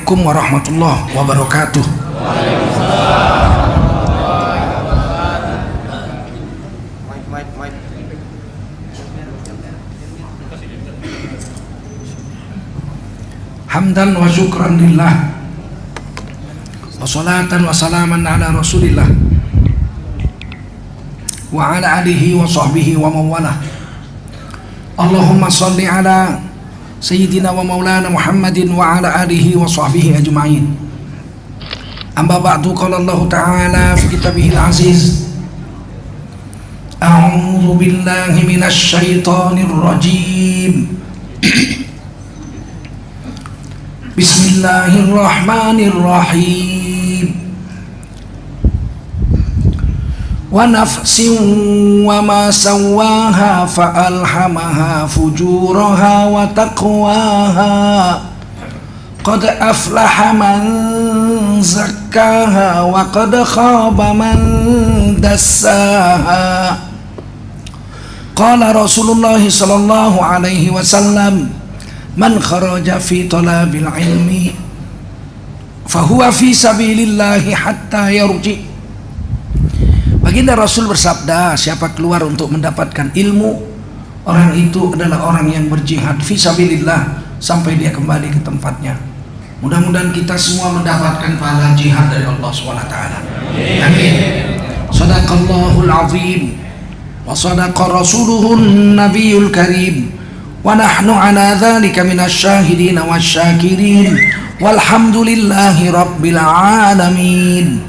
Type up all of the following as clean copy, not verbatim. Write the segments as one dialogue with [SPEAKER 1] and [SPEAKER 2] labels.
[SPEAKER 1] Assalamualaikum warahmatullahi wabarakatuh. Hamdan wa syukran lillah, wa salatan wa salaman ala rasulillah, wa ala alihi wa sahbihi wa mawalah. Allahumma salli ala Sayyidina wa maulana Muhammadin wa ala alihi wa sahbihi ajma'in. Amma ba'du, qala Allah ta'ala fi kitabihil aziz, a'udzu billahi minasy syaithanir rajim. Bismillahirrahmanirrahim. Wa nafsin wa ma sawwaha fa'alhamaha fujuraha wa taqwaha. Qad aflaha man zakkaha wa qad khaba man dassaha. Qala Rasulullah sallallahu alaihi wasallam, man kharaja fi talabil ilmi fahuwa fi sabilillahi hatta yarji. Baginda Rasul bersabda, siapa keluar untuk mendapatkan ilmu, orang itu adalah orang yang berjihad fi sabilillah sampai dia kembali ke tempatnya. Mudah-mudahan kita semua mendapatkan pahala jihad dari Allah SWT. Amin. Sadaqallahul azim wa sadaqa rasuluhun nabiyul karim, wa nahnu ala dzalika minasyahidin wasyakirin, walhamdulillahi rabbil alamin.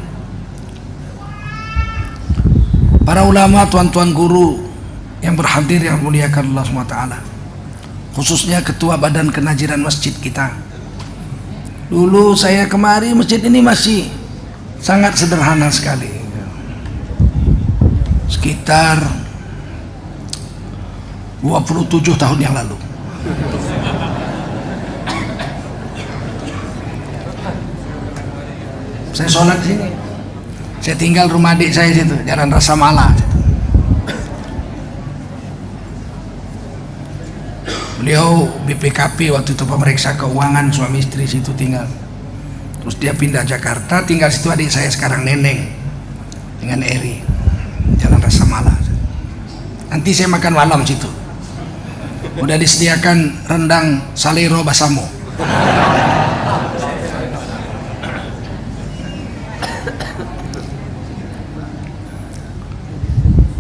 [SPEAKER 1] Para ulama, tuan-tuan guru yang berhadir yang muliakan Allah SWT, khususnya ketua badan kenaziran masjid kita. Dulu saya kemari, masjid ini masih sangat sederhana sekali, sekitar 27 tahun yang lalu. Saya sholat di sini. Saya tinggal rumah adik saya situ, Jalan Rasa Mala. Beliau BPKP waktu itu, pemeriksa keuangan, suami istri situ tinggal. Terus dia pindah Jakarta, tinggal situ adik saya sekarang Neneng dengan Eri, Jalan Rasa Mala. Nanti saya makan malam situ. Udah disediakan rendang salero basamo.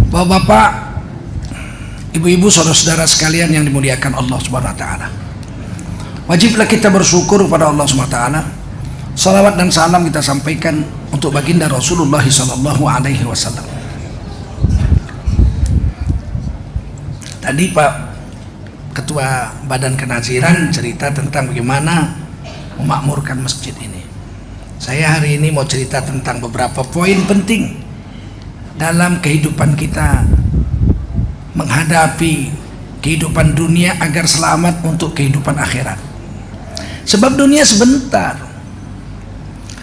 [SPEAKER 1] Bapak-bapak, ibu-ibu, saudara-saudara sekalian yang dimuliakan Allah Subhanahu wa taala. Wajiblah kita bersyukur kepada Allah Subhanahu wa taala. Salawat dan salam kita sampaikan untuk baginda Rasulullah sallallahu alaihi wasallam. Tadi Pak Ketua Badan Kenaziran cerita tentang bagaimana memakmurkan masjid ini. Saya hari ini mau cerita tentang beberapa poin penting dalam kehidupan kita menghadapi kehidupan dunia agar selamat untuk kehidupan akhirat. Sebab dunia sebentar.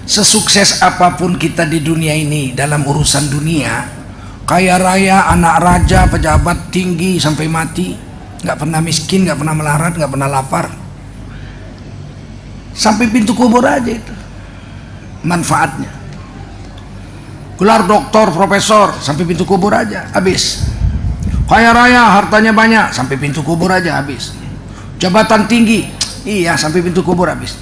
[SPEAKER 1] Sesukses apapun kita di dunia ini dalam urusan dunia, kaya raya, anak raja, pejabat tinggi sampai mati, nggak pernah miskin, nggak pernah melarat, nggak pernah lapar, sampai pintu kubur aja itu manfaatnya. Gelar doktor, profesor, sampai pintu kubur aja habis. Kaya raya, hartanya banyak, sampai pintu kubur aja habis. Jabatan tinggi, iya, sampai pintu kubur habis.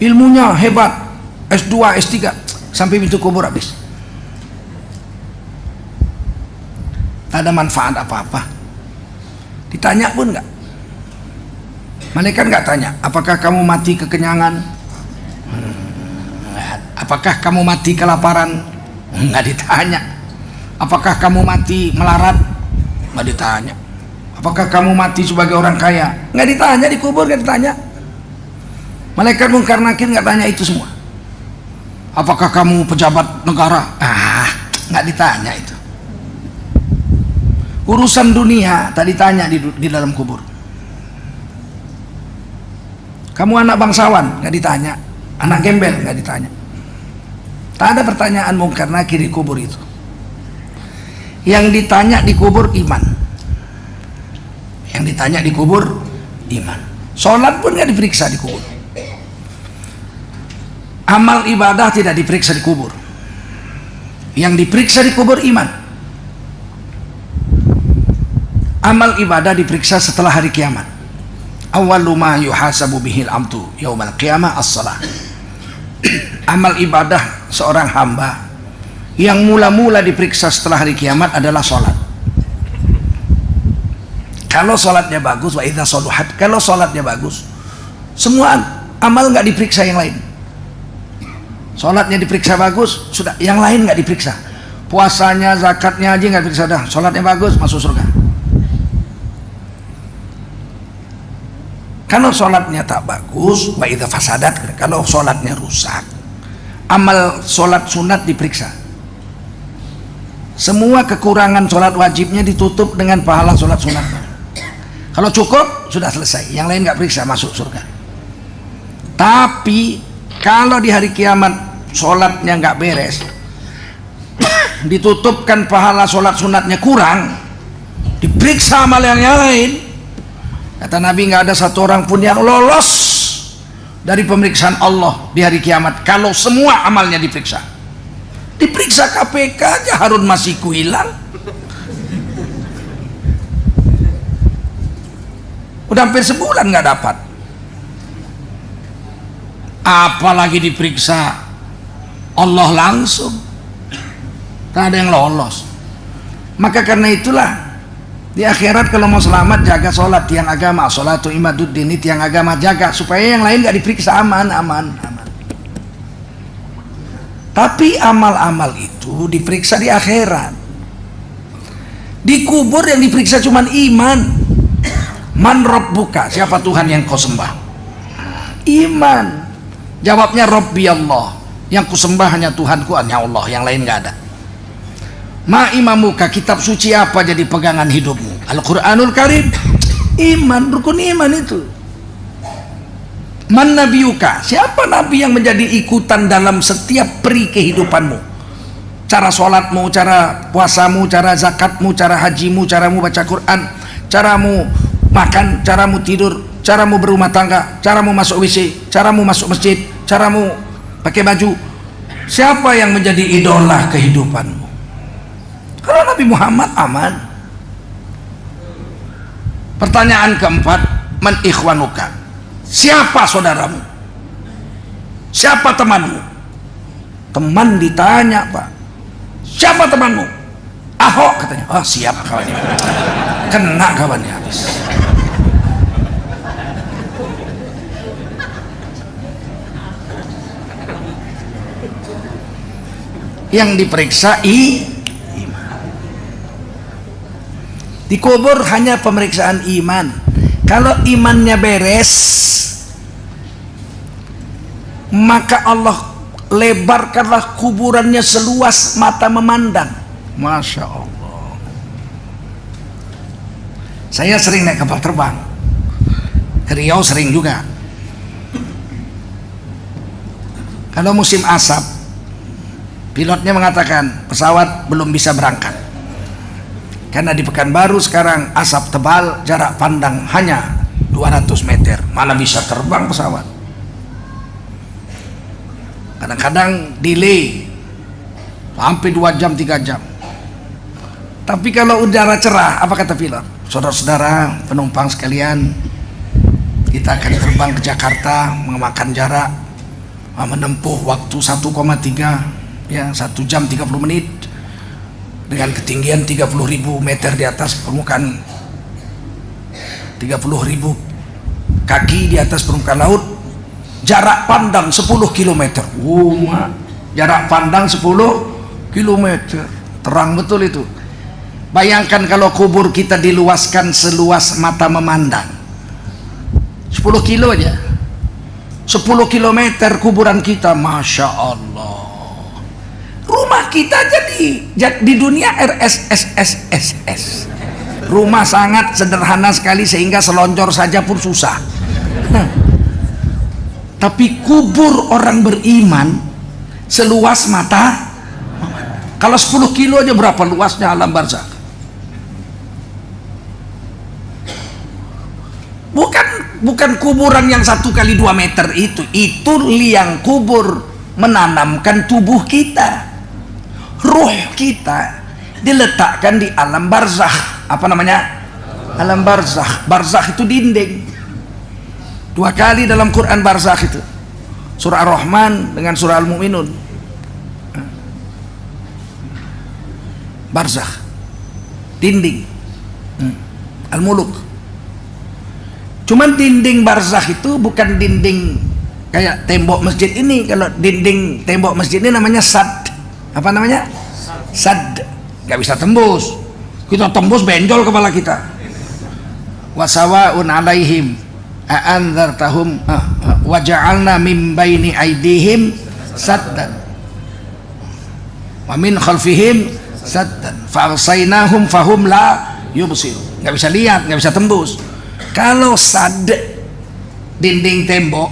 [SPEAKER 1] Ilmunya hebat, S2, S3, sampai pintu kubur habis. Tak ada manfaat apa-apa. Ditanya pun enggak. Malaikat enggak tanya, apakah kamu mati kekenyangan? Apakah kamu mati kelaparan? Enggak ditanya. Apakah kamu mati melarat? Enggak ditanya. Apakah kamu mati sebagai orang kaya? Enggak ditanya, dikubur enggak ditanya. Malaikat Munkar Nakir enggak tanya itu semua. Apakah kamu pejabat negara? Enggak ditanya itu. Urusan dunia tak ditanya di dalam kubur. Kamu anak bangsawan? Enggak ditanya. Anak gembel? Enggak ditanya. Tak ada pertanyaan Munkar Nakir di kubur itu. Yang ditanya di kubur iman. Yang ditanya di kubur iman. Sholat pun nggak diperiksa di kubur. Amal ibadah tidak diperiksa di kubur. Yang diperiksa di kubur iman. Amal ibadah diperiksa setelah hari kiamat. Awwalu ma yuhasabu bihil abdu yaumal qiyamah as-shalah. Amal ibadah seorang hamba yang mula-mula diperiksa setelah hari kiamat adalah sholat. Kalau sholatnya bagus, wa idza shaluhat, kalau sholatnya bagus, semua amal nggak diperiksa yang lain. Sholatnya diperiksa bagus, sudah, yang lain nggak diperiksa. Puasanya, zakatnya aja nggak diperiksa, dah. Sholatnya bagus, masuk surga. Kalau sholatnya tak bagus, wa idza fasadat, kalau sholatnya rusak, amal sholat sunat diperiksa. Semua kekurangan sholat wajibnya ditutup dengan pahala sholat sunat. Kalau cukup, sudah selesai. Yang lain nggak periksa, masuk surga. Tapi kalau di hari kiamat sholatnya nggak beres, ditutupkan pahala sholat sunatnya kurang, diperiksa amal yang lain. Kata Nabi, nggak ada satu orang pun yang lolos dari pemeriksaan Allah di hari kiamat kalau semua amalnya diperiksa. Diperiksa KPK aja Harun Masiku hilang. Udah hampir sebulan nggak dapat. Apalagi diperiksa Allah langsung. Tak ada yang lolos. Maka karena itulah di akhirat kalau mau selamat, jaga sholat, tiang agama. Sholatu imaduddin, ini tiang agama, jaga supaya yang lain nggak diperiksa. Aman. Tapi amal-amal itu diperiksa di akhirat. Di kubur yang diperiksa cuma iman. Man rabbuka, siapa Tuhan yang kau sembah? Iman. Jawabnya Rabbi Allah, yang kusembah hanya Tuhanku, hanya Allah, yang lain nggak ada. Ma imamuka, kitab suci apa jadi pegangan hidupmu? Al-Quranul Karim. Iman, rukun iman itu. Man nabiyuka, siapa nabi yang menjadi ikutan dalam setiap peri kehidupanmu? Cara sholatmu, cara puasamu, cara zakatmu, cara hajimu, caramu baca Quran, caramu makan, caramu tidur, caramu berumah tangga, caramu masuk WC, caramu masuk masjid, caramu pakai baju. Siapa yang menjadi idola kehidupanmu? Kalau Nabi Muhammad aman. Pertanyaan keempat, man ikhwanuka, siapa saudaramu? Siapa temanmu? Teman ditanya, Pak, siapa temanmu? Ahok, katanya. Oh siap kawannya. Kena kawannya habis. Yang diperiksa iman. Di kubur hanya pemeriksaan iman. Kalau imannya beres, maka Allah lebarkanlah kuburannya seluas mata memandang. Masya Allah. Saya sering naik kapal terbang ke Riau, sering juga. Kalau musim asap, pilotnya mengatakan pesawat belum bisa berangkat karena di Pekanbaru sekarang asap tebal, jarak pandang hanya 200 meter, mana bisa terbang pesawat. Kadang-kadang delay sampai 2 jam 3 jam. Tapi kalau udara cerah, apa kata pilot? Saudara-saudara penumpang sekalian, kita akan terbang ke Jakarta memakan jarak menempuh waktu 1,3 ya 1 jam 30 menit dengan ketinggian 30.000 meter di atas permukaan, 30.000 kaki di atas permukaan laut, jarak pandang 10 km. Jarak pandang 10 km, terang betul itu. Bayangkan kalau kubur kita diluaskan seluas mata memandang, 10 kilo aja, 10 km kuburan kita. Masya Allah. Rumah kita jadi di dunia RSSSSS. Rumah sangat sederhana sekali sehingga selonjor saja pun susah. Tapi kubur orang beriman seluas mata. Kalau 10 kilo aja berapa luasnya alam barzakh. Bukan kuburan yang 1 kali 2 meter itu liang kubur menanamkan tubuh kita, ruh kita diletakkan di alam barzakh. Apa namanya? Alam barzakh. Barzakh itu dinding. 2 kali dalam Quran barzakh itu, surah Ar-Rahman dengan surah Al-Mu'minun. Barzakh, dinding. Al-Muluk. Cuman dinding barzakh itu bukan dinding kayak tembok masjid ini. Kalau dinding tembok masjid ini namanya sad. Apa namanya? Sad. Gak bisa tembus. Kita tembus benjol kepala kita. Wasawa'un alaihim a'anzartahum wa ja'alna min baini aidihim saddan wa min khalfihim saddan fa'arsaynahum fahum la yubsir. Nggak bisa lihat, nggak bisa tembus. Kalau sad, dinding tembok,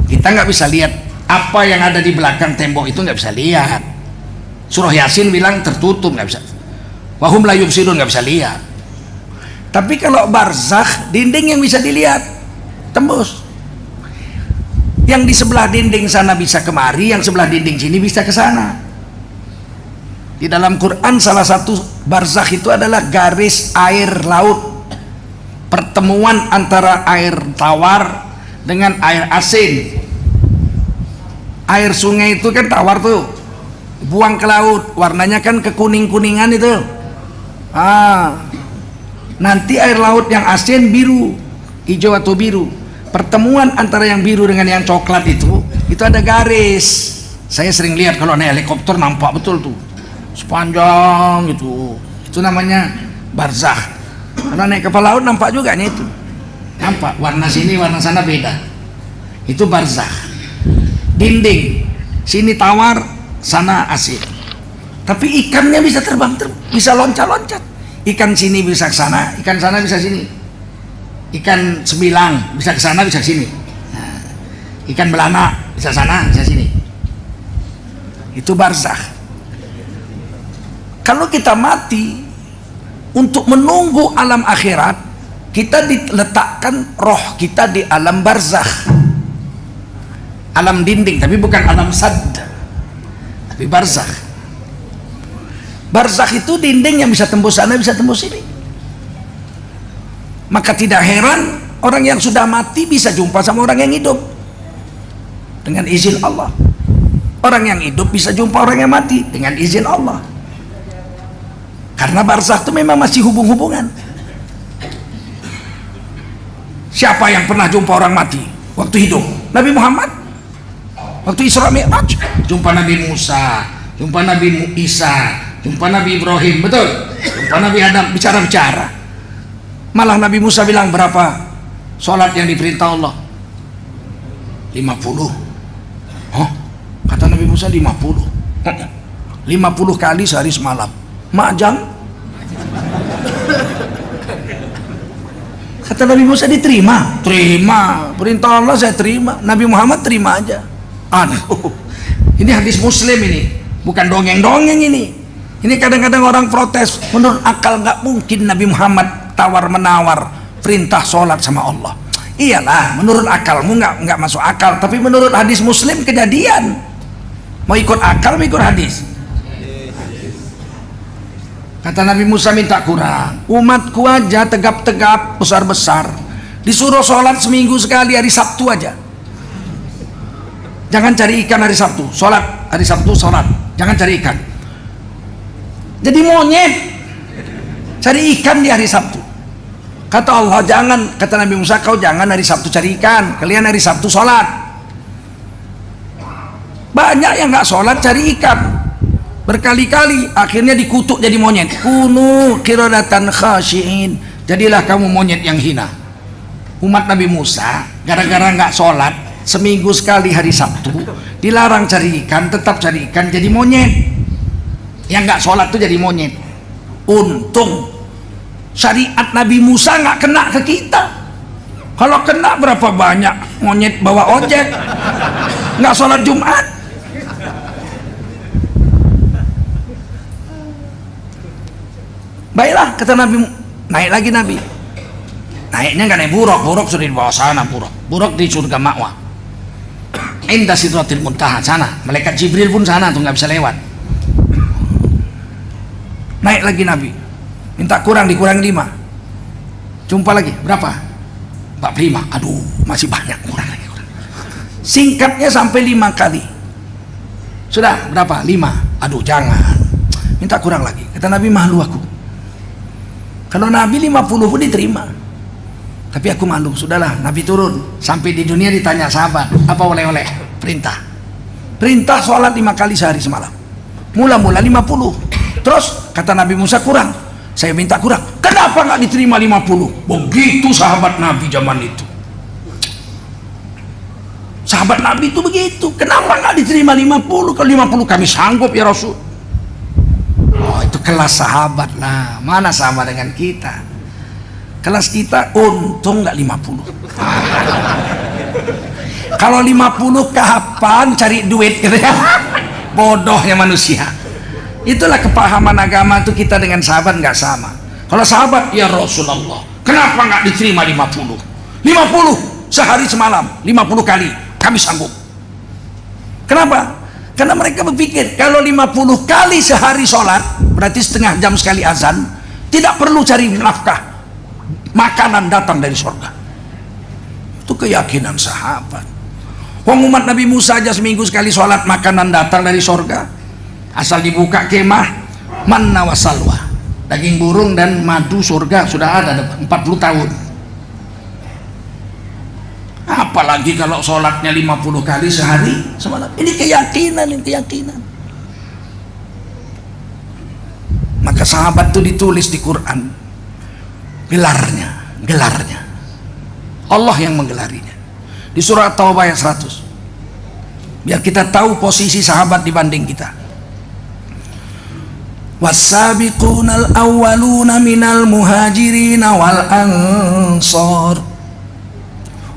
[SPEAKER 1] kita nggak bisa lihat apa yang ada di belakang tembok itu, nggak bisa lihat. Surah Yasin bilang tertutup, nggak bisa. Wahum la yubsirun, nggak bisa lihat. Tapi kalau barzakh, dinding yang bisa dilihat, tembus. Yang di sebelah dinding sana bisa kemari, yang sebelah dinding sini bisa ke sana. Di dalam Quran salah satu barzakh itu adalah garis air laut, pertemuan antara air tawar dengan air asin. Air sungai itu kan tawar tuh, buang ke laut, warnanya kan kekuning-kuningan itu. Nanti air laut yang asin biru, hijau atau biru. Pertemuan antara yang biru dengan yang coklat itu ada garis. Saya sering lihat kalau naik helikopter, nampak betul tuh, sepanjang gitu. Itu namanya barzakh. Kalau naik kapal laut nampak juga nih itu, nampak warna sini warna sana beda. Itu barzakh. Dinding sini tawar, sana asin. Tapi ikannya bisa terbang, bisa loncat-loncat. Ikan sini bisa ke sana, ikan sana bisa sini. Ikan sembilang bisa ke sana, bisa ke sini. Nah, ikan belana bisa sana, bisa sini. Itu barzakh. Kalau kita mati, untuk menunggu alam akhirat, kita diletakkan roh kita di alam barzakh, alam dinding, tapi bukan alam sad, tapi barzakh. Barzakh itu dinding yang bisa tembus sana, bisa tembus sini. Maka tidak heran orang yang sudah mati bisa jumpa sama orang yang hidup dengan izin Allah. Orang yang hidup bisa jumpa orang yang mati dengan izin Allah. Karena barzakh itu memang masih hubung-hubungan. Siapa yang pernah jumpa orang mati waktu hidup? Nabi Muhammad. Waktu Isra Mi'raj jumpa Nabi Musa, jumpa Nabi Isa, jumpa Nabi Ibrahim, betul? Jumpa Nabi Adam, bicara-bicara. Malah Nabi Musa bilang, berapa sholat yang diperintah Allah? 50. Oh, kata Nabi Musa 50. 50 kali sehari semalam. Majang. Kata Nabi Musa, diterima? Terima. Perintah Allah saya terima. Nabi Muhammad terima aja. Aduh, ini hadis Muslim ini, bukan dongeng-dongeng ini. Ini kadang-kadang orang protes, menurut akal nggak mungkin Nabi Muhammad tawar-menawar perintah sholat sama Allah. Iyalah, menurut akalmu nggak masuk akal, tapi menurut hadis Muslim kejadian. Mau ikut akal, mau ikut hadis. Kata Nabi Musa, minta kurang, umatku aja tegap-tegap besar-besar disuruh sholat seminggu sekali, hari Sabtu aja. Jangan cari ikan hari Sabtu, sholat hari Sabtu sholat, jangan cari ikan. Jadi monyet cari ikan di hari Sabtu. Kata Allah, jangan, kata Nabi Musa, kau jangan hari Sabtu cari ikan, kalian hari Sabtu sholat. Banyak yang nggak sholat cari ikan, berkali-kali akhirnya dikutuk jadi monyet. Kunu qiradatan khashiin, jadilah kamu monyet yang hina. Umat Nabi Musa gara-gara nggak sholat seminggu sekali hari Sabtu, dilarang cari ikan, tetap cari ikan, jadi monyet. Yang nggak sholat tuh jadi monyet. Untung syariat Nabi Musa nggak kena ke kita. Kalau kena berapa banyak monyet bawa ojek nggak sholat Jumat. Baiklah, kata Nabi, naik lagi Nabi. Naiknya nggak naik buruk, buruk sudah di bawah sana, buruk di surga ma'wa. Indah Sidratil Muntaha, sana malaikat Jibril pun sana tuh nggak bisa lewat. Naik lagi Nabi, minta kurang, dikurang 5. Jumpa lagi, berapa? 45. Aduh, masih banyak, kurang lagi, kurang. Singkatnya sampai 5 kali. Sudah berapa? 5. Aduh, jangan, minta kurang lagi. Kata Nabi, malu aku. Kalau Nabi 50 pun diterima, tapi aku malu. Sudahlah, Nabi turun. Sampai di dunia ditanya sahabat, apa oleh-oleh? Perintah sholat 5 kali sehari semalam. Mula-mula 50. Terus kata Nabi Musa, kurang, saya minta kurang. Kenapa nggak diterima 50? Begitu sahabat Nabi zaman itu. Sahabat Nabi itu begitu. Kenapa nggak diterima 50? Kalau 50 kami sanggup ya Rasul. Oh, itu kelas sahabat lah. Mana sama dengan kita? Kelas kita untung nggak 50. Kalau 50 kapan cari duit gitu ya? Bodohnya manusia. Itulah kepahaman agama itu, kita dengan sahabat nggak sama. Kalau sahabat, ya Rasulullah, kenapa nggak diterima 50? 50 sehari semalam, 50 kali kami sanggup. Kenapa? Karena mereka berpikir kalau 50 kali sehari sholat, berarti setengah jam sekali azan, tidak perlu cari nafkah, makanan datang dari surga. Itu keyakinan sahabat. Wong umat Nabi Musa aja seminggu sekali sholat, makanan datang dari surga. Asal dibuka kemah, manna wa salwa, daging burung dan madu surga sudah ada 40 tahun. Apalagi kalau sholatnya 50 kali sehari semalam. Ini keyakinan, ini keyakinan. Maka sahabat itu ditulis di Quran gelarnya Allah yang menggelarinya di surah Taubah ayat 100, biar kita tahu posisi sahabat dibanding kita. Was-sabiqunal awwaluna minal muhajirin wal ansar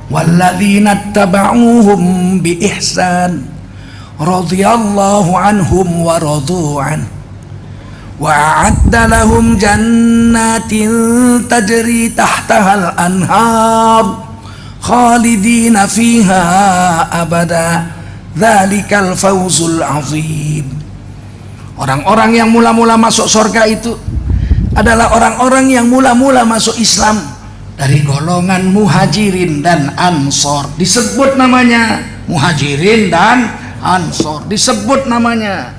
[SPEAKER 1] walladzina ittaba'uuhum bi ihsan radhiyallahu anhum wa radu an wa a'adda lahum jannatin tajri tahtaha al-anhar khalidina fiha abada dzalikal fawzul azim. Orang-orang yang mula-mula masuk surga itu adalah orang-orang yang mula-mula masuk Islam dari golongan muhajirin dan ansor. Disebut namanya muhajirin dan ansor, disebut namanya.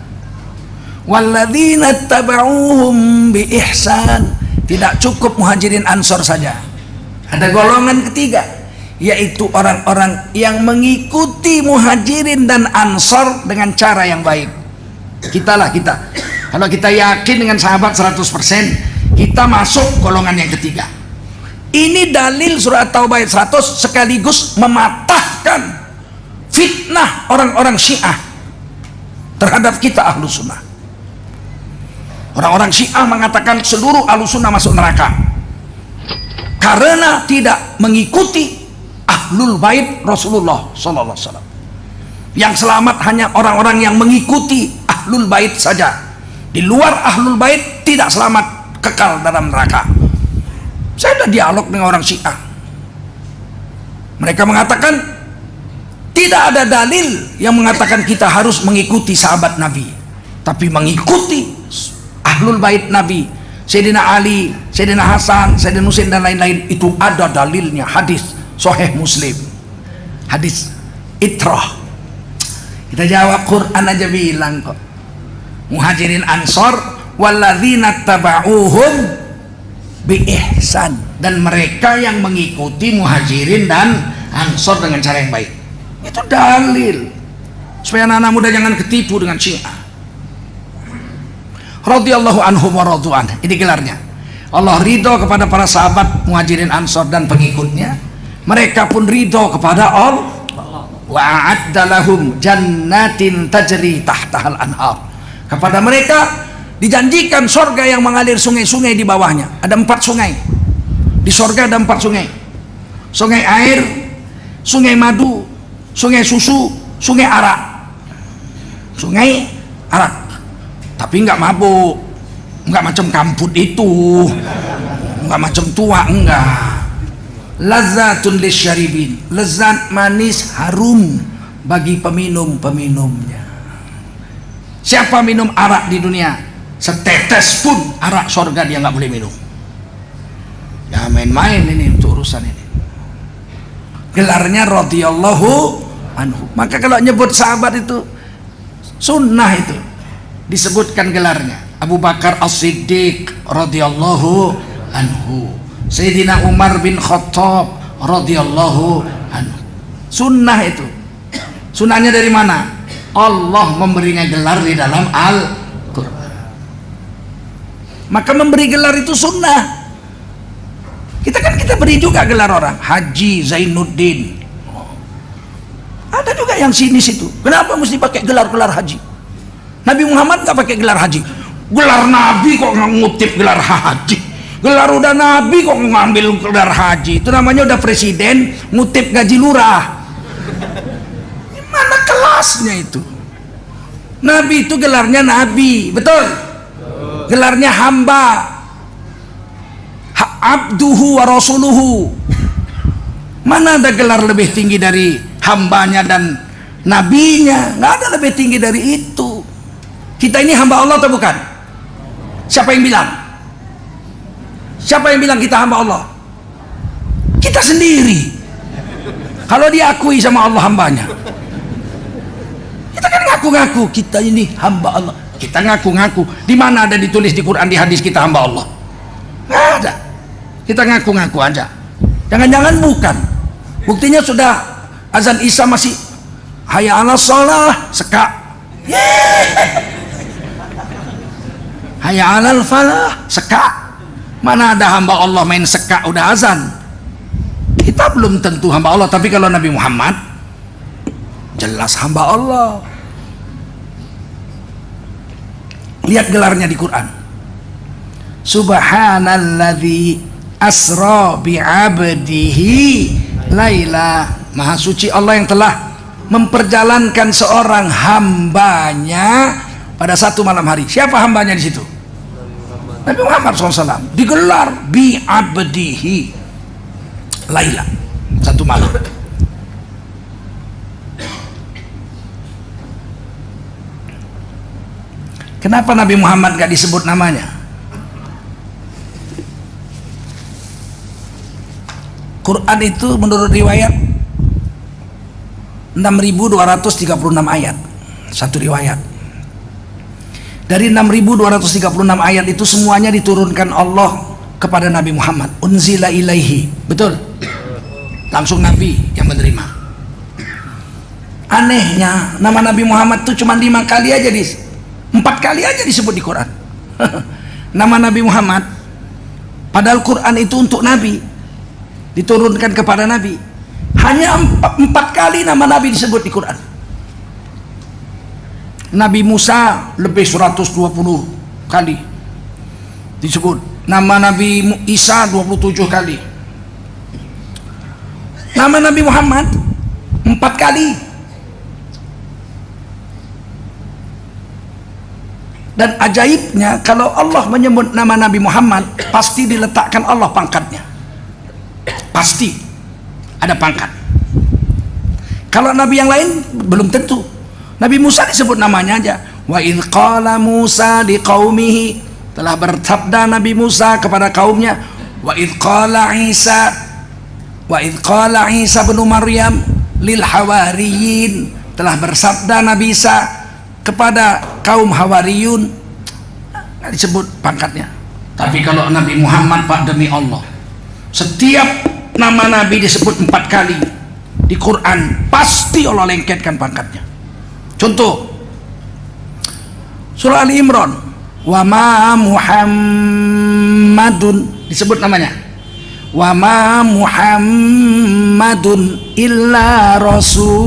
[SPEAKER 1] Walladzina tabauhum bi ihsan. Tidak cukup muhajirin ansor saja, ada golongan ketiga, yaitu orang-orang yang mengikuti muhajirin dan ansor dengan cara yang baik. Kita kalau kita yakin dengan sahabat 100%, kita masuk golongan yang ketiga. Ini dalil surah Taubah ayat 100 sekaligus mematahkan fitnah orang-orang Syiah terhadap kita ahlu sunnah. Orang-orang Syiah mengatakan seluruh ahlu sunnah masuk neraka karena tidak mengikuti ahlul bait Rasulullah SAW. Yang selamat hanya orang-orang yang mengikuti ahlul bait saja. Di luar ahlul bait tidak selamat, kekal dalam neraka. Saya sudah dialog dengan orang Syiah. Mereka mengatakan tidak ada dalil yang mengatakan kita harus mengikuti sahabat Nabi, tapi mengikuti ahlul bait Nabi, Sayyidina Ali, Sayyidina Hasan, Sayyidina Husain dan lain-lain. Itu ada dalilnya, hadis Sahih Muslim, hadis itrah. Kita jawab, Quran aja bilang kok, muhajirin ansor walladzina taba'uhum bi ihsan, dan mereka yang mengikuti muhajirin dan ansor dengan cara yang baik. Itu dalil supaya anak-anak muda jangan ketipu dengan Syiah. Radhiyallahu anhum wa radu an, ini gelarnya. Allah ridho kepada para sahabat muhajirin ansor dan pengikutnya, mereka pun ridho kepada Allah. Wa a'adda lahum jannatin tajri tahtahal anhar, kepada mereka dijanjikan surga yang mengalir sungai-sungai di bawahnya. Ada 4 sungai di surga, ada 4 sungai. Sungai air, sungai madu, sungai susu, sungai arak. Sungai arak, tapi nggak mabuk, nggak macam kamput itu, nggak macam tua, enggak. Lazatun lisyaribin, lezat, manis, harum bagi peminum-peminumnya. Siapa minum arak di dunia, setetes pun arak sorga dia nggak boleh minum. Ya main-main ini untuk urusan ini. Gelarnya radhiyallahu anhu. Maka kalau nyebut sahabat itu sunnah, itu disebutkan gelarnya. Abu Bakar As-Siddiq radhiyallahu anhu, Sayyidina Umar bin Khattab radhiyallahu anhu. Sunnah itu. Sunnahnya dari mana? Allah memberinya gelar di dalam Al-Quran. Maka memberi gelar itu sunnah. Kita beri juga gelar orang. Haji Zainuddin. Ada juga yang sinis itu. Kenapa mesti pakai gelar-gelar haji? Nabi Muhammad nggak pakai gelar haji. Gelar Nabi kok ngutip gelar haji? Gelar udah Nabi kok ngambil gelar haji? Itu namanya udah presiden ngutip gaji lurah. Mana kelasnya itu? Nabi itu gelarnya Nabi, betul? Gelarnya hamba, abduhu wa rasuluhu. Mana ada gelar lebih tinggi dari hambanya dan nabinya? Nggak ada lebih tinggi dari itu. Kita ini hamba Allah atau bukan? Siapa yang bilang? Siapa yang bilang kita hamba Allah? Kita sendiri. Kalau diakui sama Allah hambanya, kita kan ngaku-ngaku kita ini hamba Allah. Kita ngaku-ngaku. Di mana ada ditulis di Quran, di hadis kita hamba Allah? Nggak ada. Kita ngaku-ngaku aja. Jangan-jangan bukan. Buktinya sudah azan Isya masih hayya 'alas shalah, seka. Hayya 'alal falah, seka. Mana ada hamba Allah main seka udah azan? Kita belum tentu hamba Allah, tapi kalau Nabi Muhammad jelas hamba Allah. Lihat gelarnya di Quran. Subhanalladzi asra bi'abdihi laila. Maha suci Allah yang telah memperjalankan seorang hambanya pada satu malam hari. Siapa hambanya di situ? Nabi Muhammad SAW. Digelar bi'abdihi laila, satu malam. Kenapa Nabi Muhammad gak disebut namanya? Quran itu menurut riwayat 6.236 ayat. Satu riwayat. Dari 6.236 ayat itu semuanya diturunkan Allah kepada Nabi Muhammad. Unzila ilaihi. Betul? Langsung Nabi yang menerima. Anehnya nama Nabi Muhammad itu cuma 4 kali aja disebut di Quran. Nama Nabi Muhammad, padahal Quran itu untuk Nabi, diturunkan kepada Nabi. Hanya 4 kali nama Nabi disebut di Quran. Nabi Musa lebih 120 kali disebut. Nama Nabi Isa 27 kali. Nama Nabi Muhammad 4 kali. Dan ajaibnya, kalau Allah menyebut nama Nabi Muhammad, pasti diletakkan Allah pangkatnya. Pasti ada pangkat. Kalau Nabi yang lain belum tentu. Nabi Musa disebut namanya aja. Wa idh qala Musa liqaumihi, telah bersabda Nabi Musa kepada kaumnya. Wa idh qala Isa bin Maryam lil hawariyin, telah bersabda Nabi Isa kepada kaum Hawariyun. Nggak disebut pangkatnya. Tapi kalau Nabi Muhammad, Pak, demi Allah, setiap nama Nabi disebut 4 kali di Quran, pasti Allah lengketkan pangkatnya. Contoh surah Ali Imran, wa ma Muhammadun, disebut namanya. Wa ma Muhammadun illa rasul,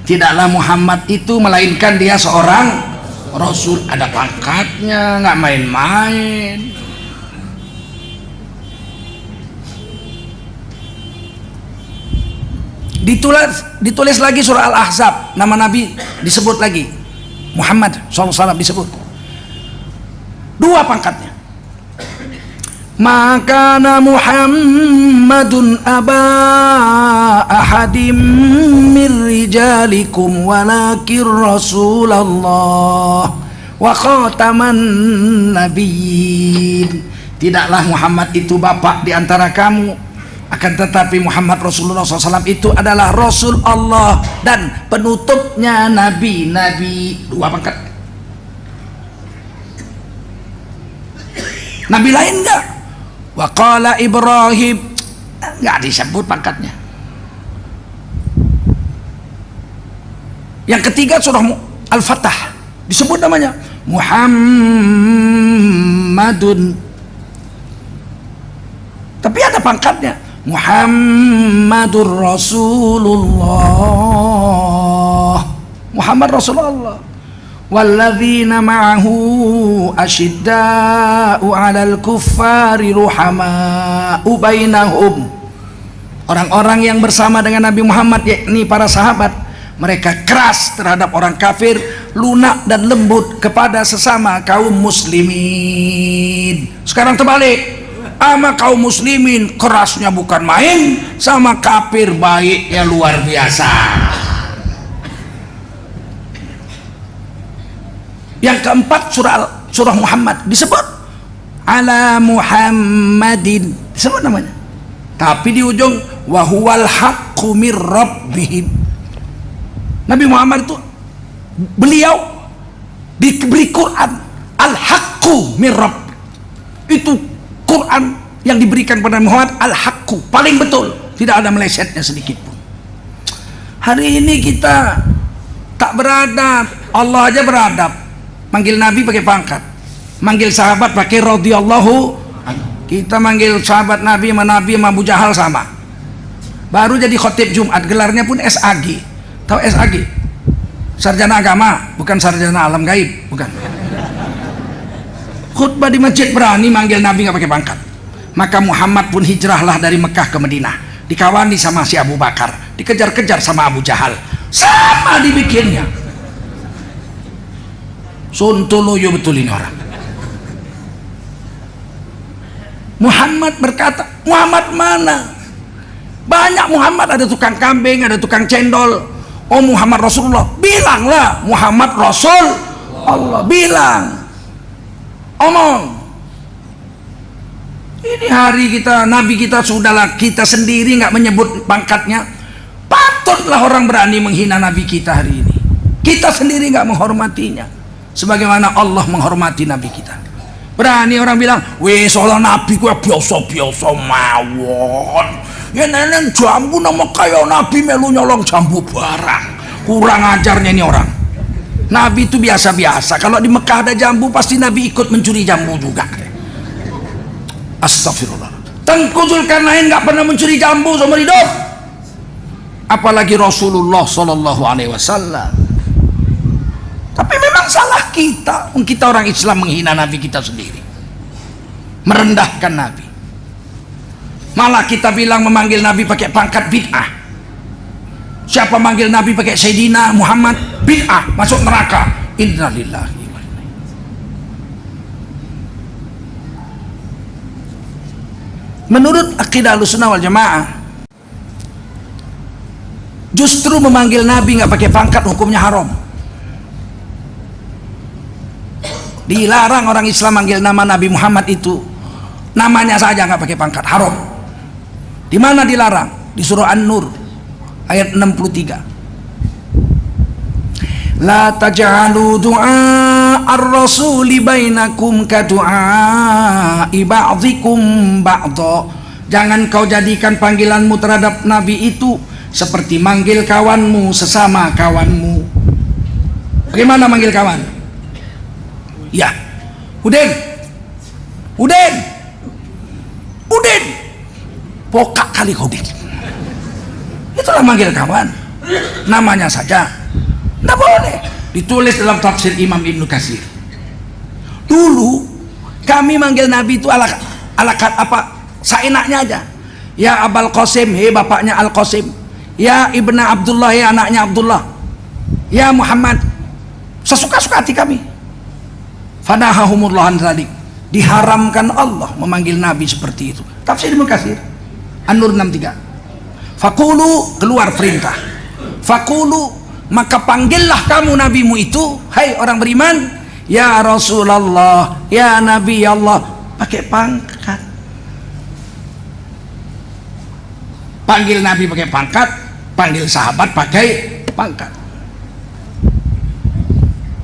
[SPEAKER 1] tidaklah Muhammad itu melainkan dia seorang rasul. Ada pangkatnya, nggak main-main. Ditulis lagi surah Al-Ahzab, nama Nabi disebut lagi, Muhammad SAW disebut. 2 pangkatnya. Maka Muhammadun aba ahadim rijalikum walakin Rasulullah wa khataman nabiyyin. Tidaklah Muhammad itu bapak di antara kamu, akan tetapi Muhammad Rasulullah SAW itu adalah Rasul Allah dan penutupnya nabi-nabi. Dua pangkat. Nabi lain enggak? Wa qala Ibrahim, enggak disebut pangkatnya. Yang ketiga surah Al-Fatah disebut namanya Muhammadun, tapi ada pangkatnya, Muhammadur Rasulullah, Muhammad Rasulullah. Walladzina ma'ahu asyidda'u 'alal kuffari ruhama'u bainahum. Orang-orang yang bersama dengan Nabi Muhammad, yakni para sahabat, mereka keras terhadap orang kafir, lunak dan lembut kepada sesama kaum muslimin. Sekarang terbalik, sama kaum muslimin kerasnya bukan main, sama kafir baiknya luar biasa. Yang keempat surah Muhammad disebut ala Muhammadin, disebut namanya, tapi di ujung wa huwal haqqu mir rabbihim. Nabi Muhammad itu, beliau diberi Quran al-haqqu mir rabb, itu Quran yang diberikan kepada Muhammad al-haqqu, paling betul, tidak ada melesetnya sedikit pun. Hari ini kita tak beradab, Allah aja beradab, manggil Nabi pakai pangkat, manggil sahabat pakai radhiyallahu. Kita manggil sahabat Nabi sama Abu Jahal sama. Baru jadi khotib Jumat, gelarnya pun SAG. Tahu SAG? Sarjana agama, bukan sarjana alam gaib, bukan. Khutbah di masjid berani manggil Nabi nggak pakai pangkat. Maka Muhammad pun hijrahlah dari Mekah ke Madinah, dikawani sama si Abu Bakar, dikejar-kejar sama Abu Jahal, sama dibikinnya. Sontoloyo betul ini orang. Muhammad berkata, Muhammad mana? Banyak Muhammad, ada tukang kambing, ada tukang cendol. Oh Muhammad Rasulullah, bilanglah Muhammad Rasul Allah, bilang, omong. Ini hari kita, Nabi kita sudahlah, kita sendiri nggak menyebut pangkatnya. Patutlah orang berani menghina Nabi kita hari ini. Kita sendiri nggak menghormatinya sebagaimana Allah menghormati Nabi kita. Berani orang bilang, weh soal Nabi gue biasa-biasa mawon. Ya neneng jambu nama kaya Nabi melu nyolong jambu barang. Kurang ajarnya ini orang. Nabi itu biasa-biasa. Kalau di Mekah ada jambu, pasti Nabi ikut mencuri jambu juga. Astagfirullah. Tengku Zulkarnain nggak pernah mencuri jambu seumur hidup. Apalagi Rasulullah Sallallahu Alaihi Wasallam. Tapi memang salah kita orang Islam menghina Nabi kita sendiri, merendahkan Nabi. Malah kita bilang memanggil Nabi pakai pangkat bid'ah. Siapa manggil Nabi pakai Sayyidina Muhammad, bid'ah, masuk neraka. Innalillahi wa inna ilaihi. Menurut akidah Ahlussunnah wal Jamaah, justru memanggil Nabi nggak pakai pangkat hukumnya haram. Dilarang orang Islam manggil nama Nabi Muhammad itu namanya saja, nggak pakai pangkat, haram. Di mana dilarang? Di surah An-Nur ayat 63. La taj'alu du'a ar-rasuli bainakum ka du'a ba'dhikum ba'dha. Jangan kau jadikan panggilanmu terhadap Nabi itu seperti manggil kawanmu sesama kawanmu. Bagaimana manggil kawan? Ya, Udin, Udin, Udin, pokak kali kau Udin. Itulah manggil kawan, namanya saja. Tidak boleh. Ditulis dalam tafsir Imam Ibnu Katsir. Dulu kami manggil Nabi itu ala apa? Seenaknya aja. Ya Abul Qasim, hei bapaknya Al Qasim. Ya Ibnu Abdullah, ya anaknya Abdullah. Ya Muhammad. Sesuka-suka hati kami. Fanahahumullah an dzalik. Diharamkan Allah memanggil Nabi seperti itu. Tafsir Ibnu Katsir An-Nur 63. Faqulu, keluar perintah. Fakulu, maka panggillah kamu nabimu itu, hai orang beriman, ya Rasulullah, ya Nabi Allah, pakai pangkat. Panggil Nabi pakai pangkat, panggil sahabat pakai pangkat.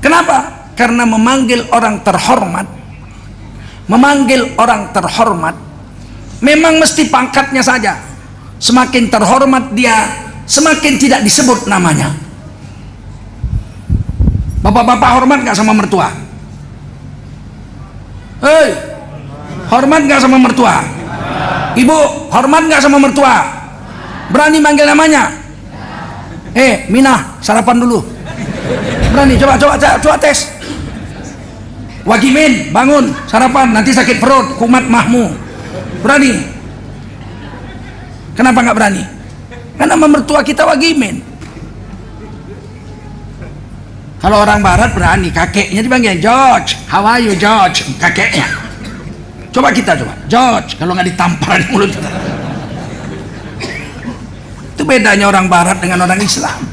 [SPEAKER 1] Kenapa? Karena memanggil orang terhormat, memang mesti pangkatnya saja. Semakin terhormat dia, semakin tidak disebut namanya. Bapak-bapak hormat gak sama mertua? Hei, hormat gak sama mertua? Ibu, hormat gak sama mertua? Berani manggil namanya? Minah, sarapan dulu. Berani, coba tes. Wagimin, bangun, sarapan, nanti sakit perut, kumat mahmu. Berani? Kenapa nggak berani? Karena mertua kita wagimin. Kalau orang barat berani, kakeknya dipanggil George, how are you George, kakeknya. Coba, George, kalau nggak ditampar di mulut kita. Itu bedanya orang barat dengan orang Islam.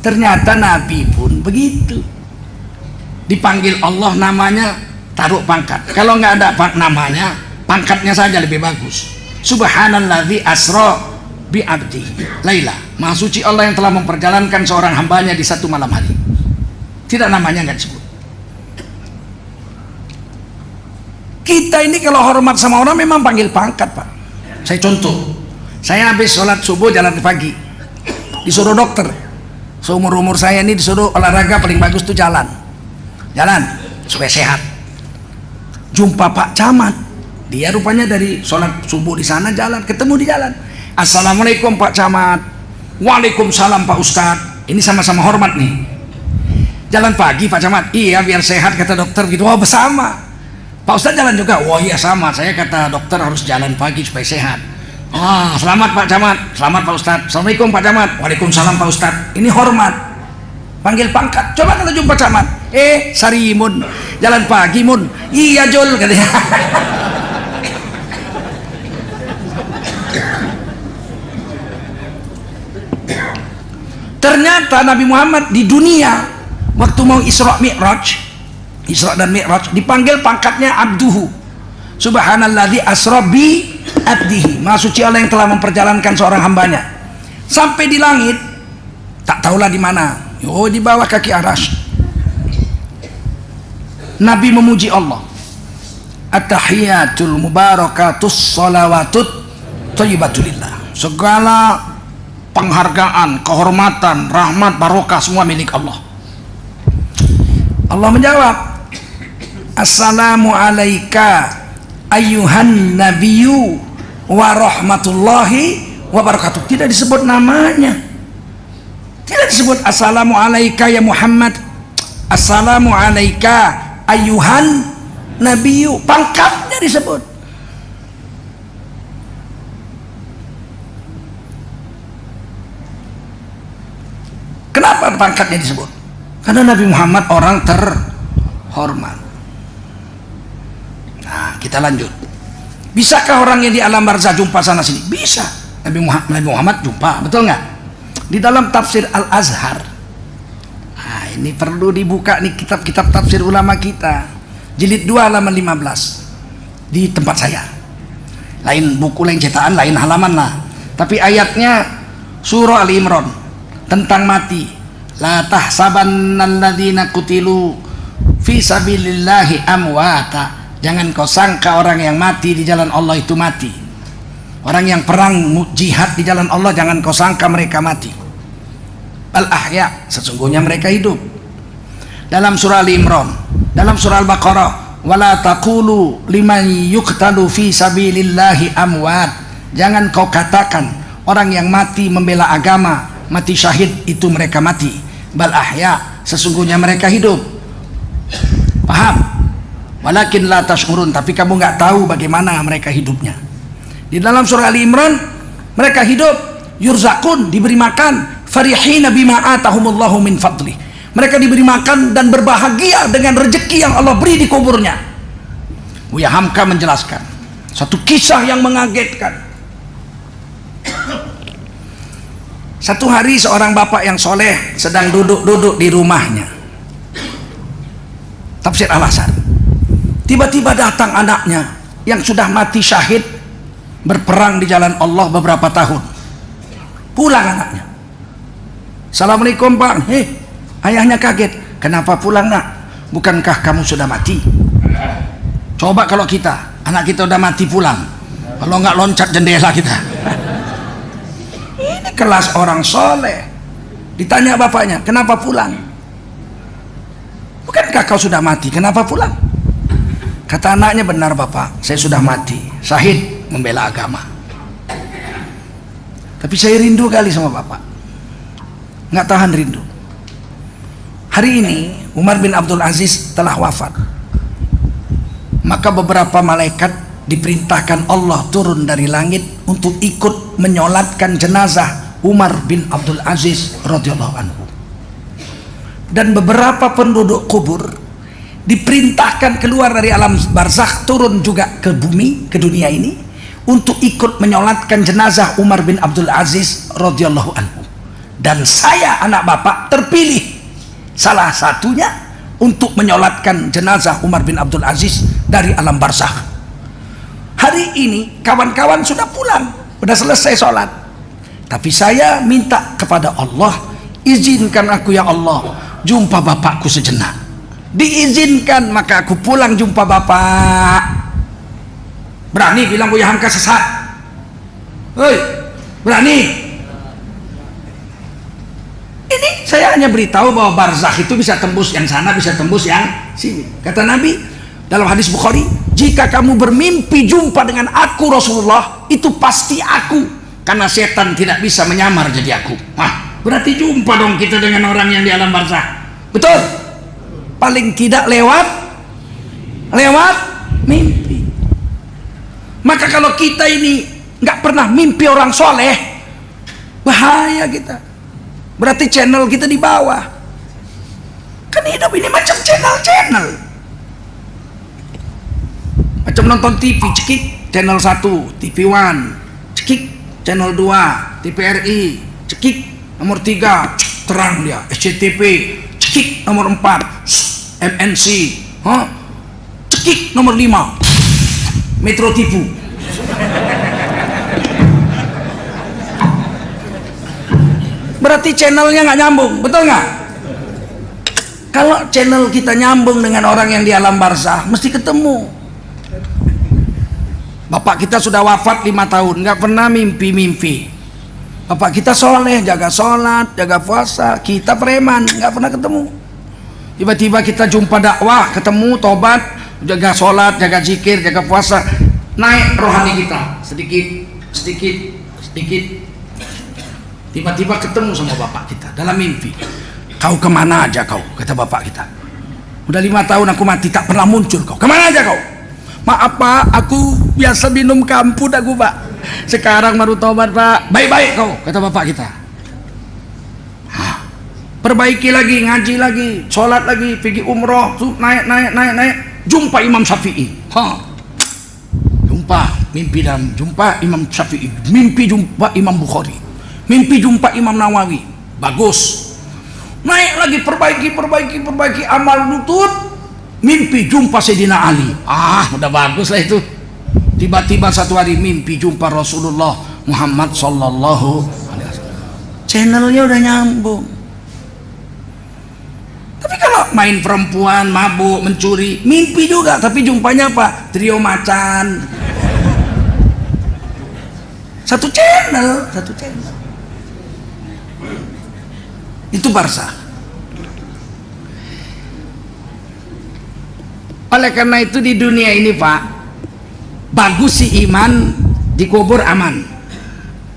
[SPEAKER 1] Ternyata Nabi pun begitu, dipanggil Allah namanya, taruh pangkat. Kalau nggak ada namanya, pangkatnya saja lebih bagus. Subhanalladzi asra bi abdi laila, maha suci Allah yang telah memperjalankan seorang hambanya di satu malam hari. Tidak, namanya nggak disebut. Kita ini kalau hormat sama orang memang panggil pangkat, Pak. Saya contoh, saya habis sholat subuh jalan pagi, disuruh dokter, seumur-umur saya ini disuruh olahraga paling bagus tuh jalan supaya sehat. Jumpa Pak Camat, dia rupanya dari sholat subuh di sana jalan, ketemu di jalan. Assalamualaikum Pak Camat. Waalaikumsalam Pak Ustadz. Ini sama-sama hormat nih. Jalan pagi Pak Camat. Iya, biar sehat kata dokter gitu. Oh, bersama. Pak Ustadz jalan juga. Oh iya, sama, saya kata dokter harus jalan pagi supaya sehat. Oh, selamat Pak Camat. Selamat Pak Ustadz. Assalamualaikum Pak Camat. Waalaikumsalam Pak Ustadz. Ini hormat, panggil pangkat. Coba kalau jumpa Camat, Sarimun, jalan pagi Mun. Iya Jul, katanya. Ternyata Nabi Muhammad di dunia waktu mau Isra dan Mi'raj dipanggil pangkatnya abduhu. Subhanalladzi asra bi abdihi, maha suci Allah yang telah memperjalankan seorang hambanya. Sampai di langit, tak tahulah di mana. Oh, di bawah kaki arsy. Nabi memuji Allah. At-tahiyatul mubarakatus shalawatut thayyibatulillah. Segala penghargaan, kehormatan, rahmat, barokah semua milik Allah. Allah menjawab, Assalamu alayka ayyuhan nabiyyu wa rahmatullahi wa barakatuh. Tidak disebut namanya, tidak disebut Assalamu alayka ya Muhammad. Assalamu alayka ayyuhan nabiyyu, pangkatnya disebut. Kenapa pangkatnya disebut? Karena Nabi Muhammad orang terhormat. Nah, kita lanjut. Bisakah orang yang di alam barzah jumpa sana sini? Bisa. Nabi Muhammad jumpa, betul nggak? Di dalam tafsir Al-Azhar. Nah, ini perlu dibuka nih kitab-kitab tafsir ulama kita. Jilid 2 halaman 15 di tempat saya. Lain buku, lain cetakan, lain halaman lah. Tapi ayatnya surah Ali Imran tentang mati. La tahsabannalladzina qutilu fi sabilillahi amwata. Jangan kau sangka orang yang mati di jalan Allah itu mati. Orang yang perang jihad di jalan Allah, jangan kau sangka mereka mati. Al ahya, sesungguhnya mereka hidup. Dalam surah Ali Imran, dalam surah Al-Baqarah, wala taqulu liman yuqtalu fi sabilillahi amwat. Jangan kau katakan orang yang mati membela agama, mati syahid itu mereka mati. Bal ahya, sesungguhnya mereka hidup. Paham? Walakin la tash'urun, tapi kamu nggak tahu bagaimana mereka hidupnya. Di dalam surah Ali Imran, mereka hidup yurzakun, diberi makan, farihina bima atahumullahu min fadli. Mereka diberi makan dan berbahagia dengan rezeki yang Allah beri di kuburnya. Buya Hamka menjelaskan satu kisah yang mengagetkan. Satu hari seorang bapak yang soleh sedang duduk-duduk di rumahnya. Tafsir Al-Hasan. Tiba-tiba datang anaknya yang sudah mati syahid berperang di jalan Allah beberapa tahun. Pulang anaknya. Assalamualaikum Pak. Ayahnya kaget. Kenapa pulang nak? Bukankah kamu sudah mati? Coba kalau kita, anak kita udah mati pulang. Kalau nggak loncat jendela kita. Ini kelas orang soleh. Ditanya bapaknya, kenapa pulang? Bukankah kau sudah mati? Kenapa pulang? Kata anaknya, benar bapak, saya sudah mati. Syahid membela agama. Tapi saya rindu kali sama bapak. Nggak tahan rindu. Hari ini Umar bin Abdul Aziz telah wafat. Maka beberapa malaikat diperintahkan Allah turun dari langit untuk ikut menyolatkan jenazah Umar bin Abdul Aziz radhiyallahu anhu. Dan beberapa penduduk kubur diperintahkan keluar dari alam barzakh turun juga ke bumi, ke dunia ini untuk ikut menyolatkan jenazah Umar bin Abdul Aziz radhiyallahu anhu. Dan saya anak bapak terpilih salah satunya untuk menyolatkan jenazah Umar bin Abdul Aziz dari alam barzakh. Hari ini kawan-kawan sudah pulang, sudah selesai sholat. Tapi saya minta kepada Allah, izinkan aku ya Allah jumpa bapakku sejenak. Diizinkan, maka aku pulang jumpa bapak. Berani bilang Buya Hamka sesat? Hei, berani? Ini saya hanya beritahu bahwa barzakh itu bisa tembus yang sana, bisa tembus yang sini. Kata Nabi dalam hadis Bukhari, jika kamu bermimpi jumpa dengan aku Rasulullah, itu pasti aku, karena setan tidak bisa menyamar jadi aku. Wah, berarti jumpa dong kita dengan orang yang di alam barzakh. Betul? Paling tidak lewat mimpi. Maka kalau kita ini nggak pernah mimpi orang soleh, bahaya kita. Berarti channel kita di bawah. Kan hidup ini macam channel. Macam nonton TV, cekik channel 1, TV One, cekik channel 2, TVRI, cekik nomor 3, terang dia, SCTV, cekik nomor 4, MNC, cekik nomor 5, Metro TV. Berarti channelnya nggak nyambung, betul nggak? Kalau channel kita nyambung dengan orang yang di alam barzakh, mesti ketemu. Bapak kita sudah wafat 5 tahun, nggak pernah mimpi. Bapak kita soleh, jaga sholat, jaga puasa, kita preman, nggak pernah ketemu. Tiba-tiba kita jumpa dakwah, ketemu, tobat, jaga sholat, jaga zikir, jaga puasa, naik rohani kita, sedikit. Tiba-tiba ketemu sama bapak kita dalam mimpi. Kau kemana aja kau? Kata bapak kita. Udah 5 tahun aku mati tak pernah muncul kau. Kemana aja kau? Maaf pak, aku biasa minum kamput aku pak. Sekarang baru tobat pak. Baik-baik kau, kata bapak kita. Perbaiki lagi, ngaji lagi, sholat lagi, pergi umroh, naik. Jumpa Imam Syafi'i. Jumpa Imam Syafi'i. Mimpi jumpa Imam Bukhari. Mimpi jumpa Imam Nawawi. Bagus. Naik lagi, perbaiki amal nutut. Mimpi jumpa Sayyidina Ali. Udah bagus lah itu. Tiba-tiba satu hari mimpi jumpa Rasulullah Muhammad sallallahu alaihi wasallam. Channelnya udah nyambung. Tapi kalau main perempuan, mabuk, mencuri, mimpi juga, tapi jumpanya apa? Trio macan. Satu channel. Itu barzakh. Oleh karena itu di dunia ini pak, bagus si iman, dikubur aman,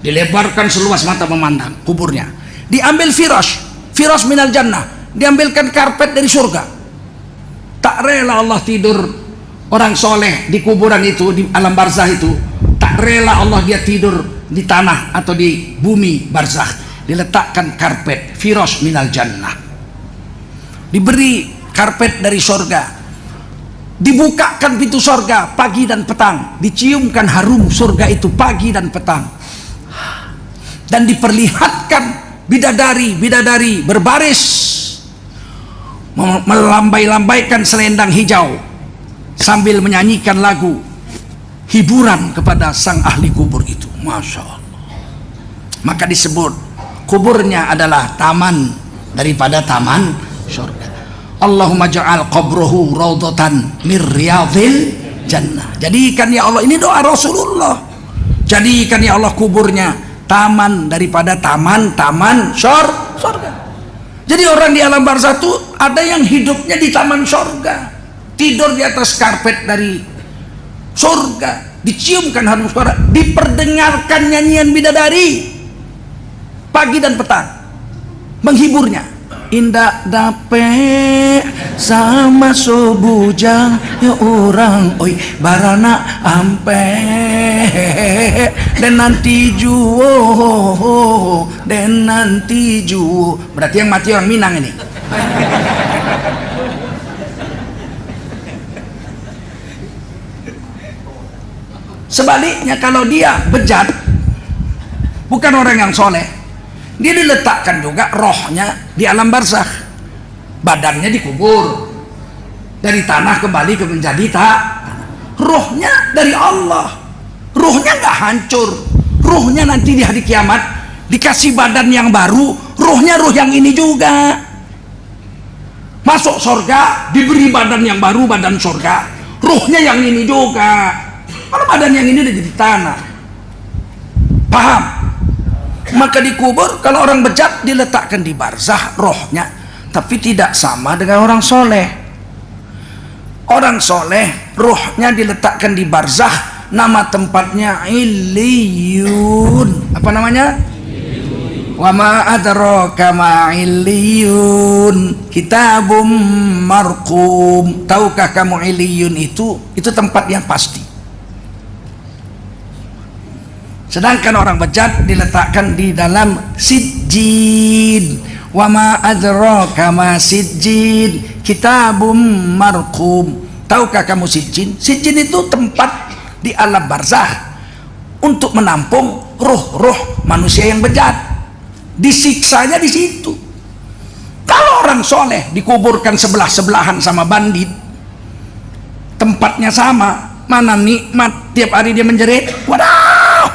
[SPEAKER 1] dilebarkan seluas mata memandang kuburnya, diambil firash minal jannah, diambilkan karpet dari surga. Tak rela Allah tidur orang soleh di kuburan itu, di alam barzakh itu, tak rela Allah dia tidur di tanah atau di bumi barzakh. Diletakkan karpet firash minal jannah, diberi karpet dari surga, dibukakan pintu surga pagi dan petang, diciumkan harum surga itu pagi dan petang. dan diperlihatkan bidadari-bidadari berbaris melambai-lambaikan selendang hijau sambil menyanyikan lagu hiburan kepada sang ahli kubur itu. Masya Allah. Maka disebut kuburnya adalah taman daripada taman surga. Allahumma ja'al qabruhu raudhatan mir riyadhil jannah. Jadikan ya Allah, ini doa Rasulullah, jadikan ya Allah kuburnya taman daripada taman-taman surga. Jadi orang di alam barzakh itu ada yang hidupnya di taman surga, tidur di atas karpet dari surga, diciumkan harum suara, diperdengarkan nyanyian bidadari pagi dan petang, menghiburnya. Indak dape sama sobujang ya orang oi barana ampe dan nanti juo berarti yang mati orang Minang ini. Sebaliknya kalau dia bejat, bukan orang yang soleh, dia diletakkan juga rohnya di alam barzakh, badannya dikubur, dari tanah kembali ke menjadi rohnya dari Allah, rohnya nggak hancur, rohnya nanti di hari kiamat dikasih badan yang baru, rohnya roh yang ini juga masuk surga, diberi badan yang baru, badan surga, rohnya yang ini juga. Kalau badan yang ini udah jadi tanah, paham? Maka dikubur, kalau orang bejat diletakkan di barzakh rohnya, tapi tidak sama dengan orang soleh. Orang soleh rohnya diletakkan di barzakh, nama tempatnya Illiyun. Apa namanya? Wa ma adraka ma Illiyun, kitabum marqum. Tahukah kamu Illiyun itu tempat yang pasti. Sedangkan orang bejat diletakkan di dalam sijjin. Wa ma adraka ma sijjin, kitabum marqum. Tahukah kamu sijjin? Sijjin itu tempat di alam barzakh untuk menampung roh-roh manusia yang bejat. Disiksanya di situ. Kalau orang soleh dikuburkan sebelah-sebelahan sama bandit, tempatnya sama, mana nikmat, tiap hari dia menjerit, wadah,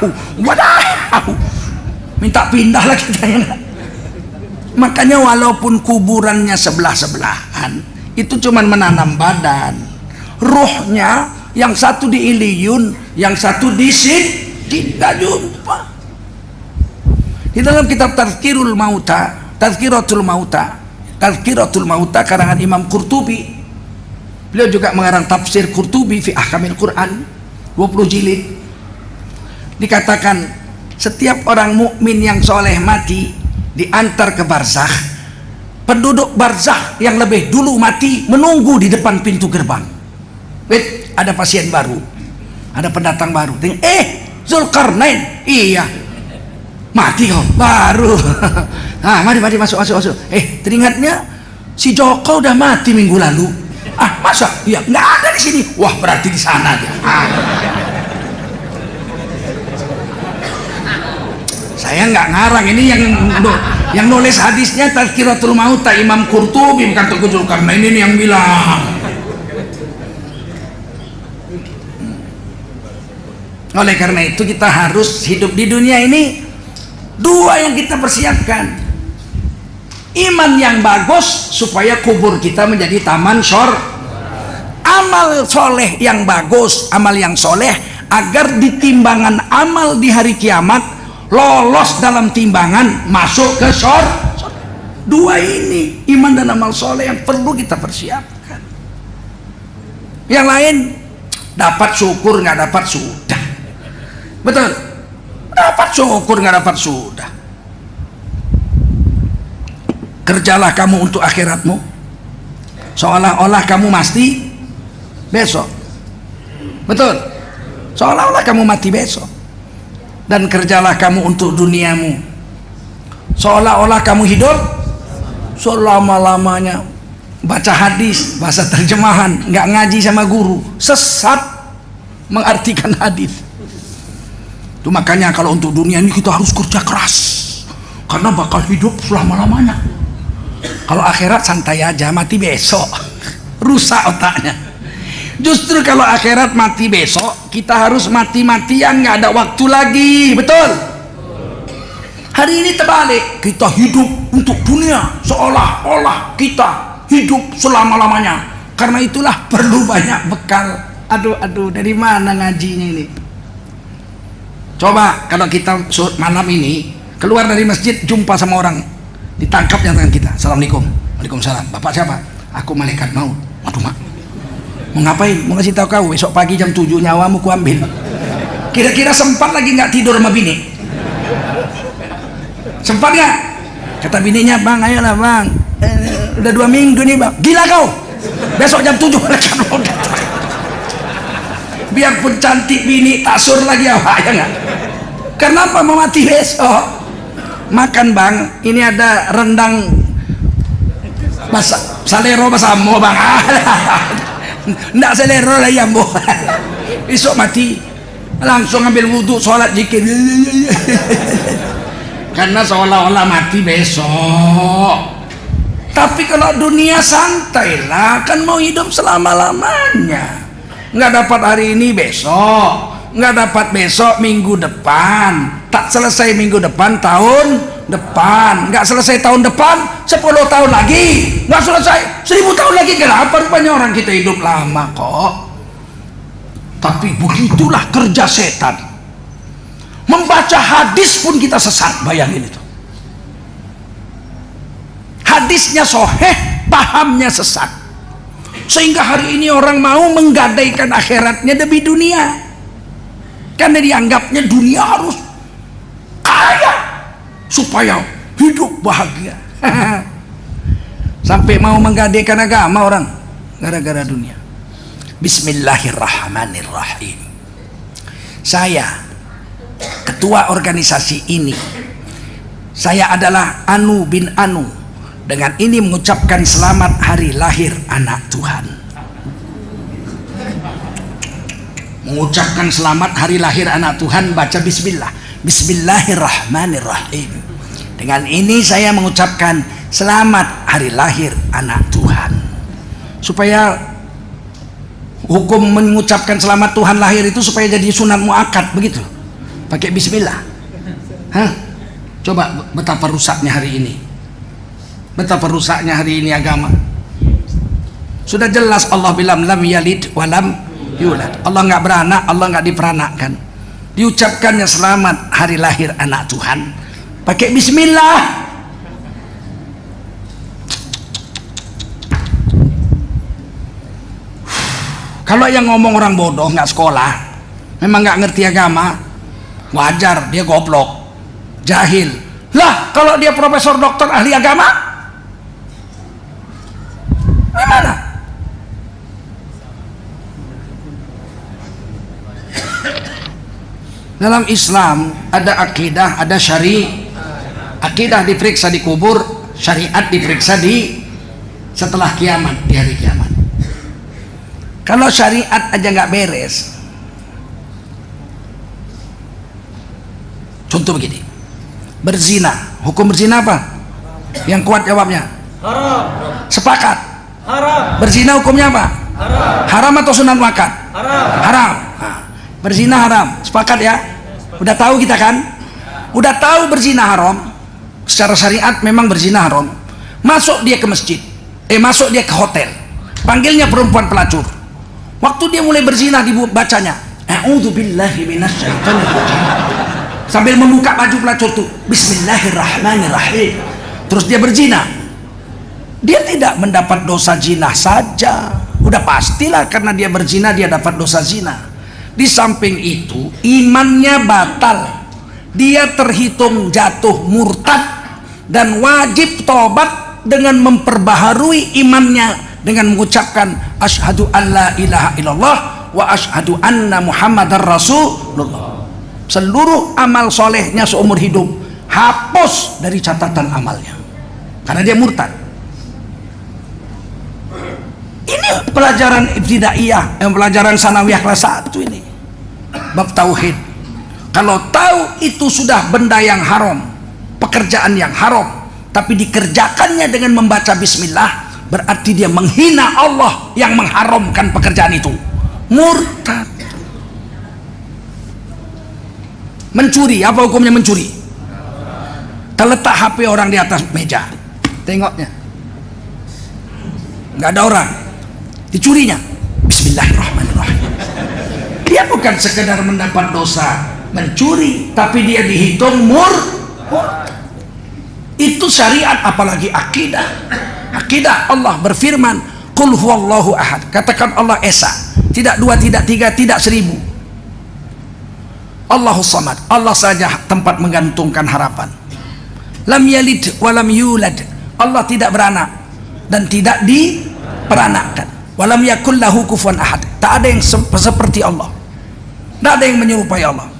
[SPEAKER 1] minta pindah lah kita ya. Makanya walaupun kuburannya sebelah-sebelahan, itu cuman menanam badan, rohnya yang satu di Illiyun, yang satu di tidak jumpa. Di dalam kitab Tazkiratul Mauta karangan Imam Qurtubi, beliau juga mengarang tafsir Qurtubi fi Ahkamil Quran 20 jilid. Dikatakan setiap orang mukmin yang soleh mati diantar ke barzakh, penduduk barzakh yang lebih dulu mati menunggu di depan pintu gerbang. Ada pasien baru, ada pendatang baru. Zulkarnain, iya mati kau baru. Mari masuk. Teringatnya si Joko udah mati minggu lalu. Masa? Iya, nggak ada di sini. Wah, berarti di sana dia. Saya nggak ngarang, ini yang nulis hadisnya Tazkiratul Mauta Imam Qurtubi, bukan Tengku Zulkarnain ini yang bilang. Oleh karena itu kita harus hidup di dunia ini, dua yang kita persiapkan: iman yang bagus supaya kubur kita menjadi taman amal soleh yang bagus, amal yang soleh agar di timbangan amal di hari kiamat lolos dalam timbangan masuk ke surga. Dua ini, iman dan amal soleh, yang perlu kita persiapkan. Yang lain dapat syukur, nggak dapat sudah. Betul, dapat syukur, nggak dapat sudah. Kerjalah kamu untuk akhiratmu, seolah-olah kamu mati besok. Betul, seolah-olah kamu mati besok. Dan kerjalah kamu untuk duniamu, seolah-olah kamu hidup selama-lamanya. Baca hadis, bahasa terjemahan, nggak ngaji sama guru, sesat mengartikan hadis. Itu makanya kalau untuk dunia ini kita harus kerja keras, karena bakal hidup selama-lamanya. Kalau akhirat santai aja, mati besok. Rusak otaknya. Justru kalau akhirat mati besok, kita harus mati-matian, nggak ada waktu lagi. Betul? Hari ini terbalik, kita hidup untuk dunia seolah-olah kita hidup selama-lamanya. Karena itulah perlu banyak bekal. Aduh, dari mana ngajinya ini? Coba kalau kita malam ini keluar dari masjid, jumpa sama orang, ditangkapnya tangan kita. Assalamualaikum. Waalaikumsalam. Bapak siapa? Aku malaikat maut. Waduh, mak, mau ngapain? Mau ngasih tahu kau besok pagi jam 7 nyawamu ku ambil. Kira-kira sempat lagi nggak tidur sama bini? Sempat nggak? Kata bininya, bang ayolah bang, udah 2 minggu nih bang. Gila kau, besok jam 7 malaikat maut datang. Biarpun cantik bini, tak sur lagi awak, ya nggak? Kenapa mau mati besok? Makan bang, ini ada rendang salero basamo bang. Nggak salero lah ya boh. Besok mati, langsung ambil wudhu, sholat zikir. Karena seolah-olah mati besok. Tapi kalau dunia santai lah, kan mau hidup selama-lamanya. Nggak dapat hari ini besok, nggak dapat besok minggu depan, tak selesai minggu depan tahun depan, nggak selesai tahun depan 10 tahun lagi, nggak selesai 1000 tahun lagi. Kenapa rupanya orang kita hidup lama kok? Tapi begitulah kerja setan. Membaca hadis pun kita sesat, bayangin itu. Hadisnya soheh, pahamnya sesat. Sehingga hari ini orang mau menggadaikan akhiratnya demi dunia, karena dianggapnya dunia harus kaya supaya hidup bahagia. Sampai mau menggadaikan agama orang gara-gara dunia. Bismillahirrahmanirrahim. Saya ketua organisasi ini, saya adalah Anu bin Anu. Dengan ini mengucapkan selamat hari lahir anak Tuhan. Mengucapkan selamat hari lahir anak Tuhan, baca bismillah. Bismillahirrahmanirrahim. Dengan ini saya mengucapkan selamat hari lahir anak Tuhan. Supaya hukum mengucapkan selamat Tuhan lahir itu supaya jadi sunat muakkad, begitu. Pakai bismillah. Hah? Coba betapa rusaknya hari ini. Betapa rusaknya hari ini agama. Sudah jelas Allah bilang lam yalid walam yulad. Allah nggak beranak, Allah nggak diperanakkan. Diucapkannya selamat hari lahir anak Tuhan pakai bismillah. Kalau yang ngomong orang bodoh, nggak sekolah, memang nggak ngerti agama, wajar dia goblok, jahil. Lah kalau dia profesor, dokter, ahli agama, gimana? Dalam Islam ada akidah, ada syari. Akidah diperiksa di kubur, syariat diperiksa di setelah kiamat, di hari kiamat. Kalau syariat aja nggak beres, contoh begini, berzina, hukum berzina apa? Yang kuat jawabnya haram. Sepakat? Haram. Berzina hukumnya apa? Haram. Haram atau sunat muakkad? Haram. Haram. Nah, berzina haram. Sepakat ya? Udah tahu kita kan? Udah tahu berzina haram. Secara syariat memang berzina haram. Masuk dia ke masjid, masuk dia ke hotel, panggilnya perempuan pelacur. Waktu dia mulai berzina dibacanya a'udzubillahi minasyaitonir rajim. Sambil membuka baju pelacur tuh, bismillahirrahmanirrahim. Terus dia berzina. Dia tidak mendapat dosa zina saja, udah pastilah karena dia berzina dia dapat dosa zina. Di samping itu imannya batal, dia terhitung jatuh murtad dan wajib tobat dengan memperbaharui imannya dengan mengucapkan asyhadu alla ilaha illallah wa asyhadu anna muhammadar rasulullah. Seluruh amal solehnya seumur hidup hapus dari catatan amalnya karena dia murtad. Ini pelajaran ibtidaiyah, pelajaran sanawiyah kelas 1 ini. Bab tauhid. Kalau tahu itu sudah benda yang haram, pekerjaan yang haram, tapi dikerjakannya dengan membaca bismillah, berarti dia menghina Allah yang mengharamkan pekerjaan itu. Murtad. Mencuri, apa hukumnya mencuri? Terletak HP orang di atas meja, tengoknya nggak ada orang, dicurinya, bismillahirrahmanirrahim. Dia bukan sekedar mendapat dosa mencuri, tapi dia dihitung murtad. Itu syariat, apalagi akidah. Akidah Allah berfirman, qul huwallahu ahad, katakan Allah esa, tidak dua, tidak tiga, tidak seribu. Allahus samad, Allah saja tempat menggantungkan harapan. Lam yalid walam yulad, Allah tidak beranak dan tidak diperanakkan. Walam yakul lahu kufuwan ahad, tak ada yang seperti Allah, tak ada yang menyerupai Allah,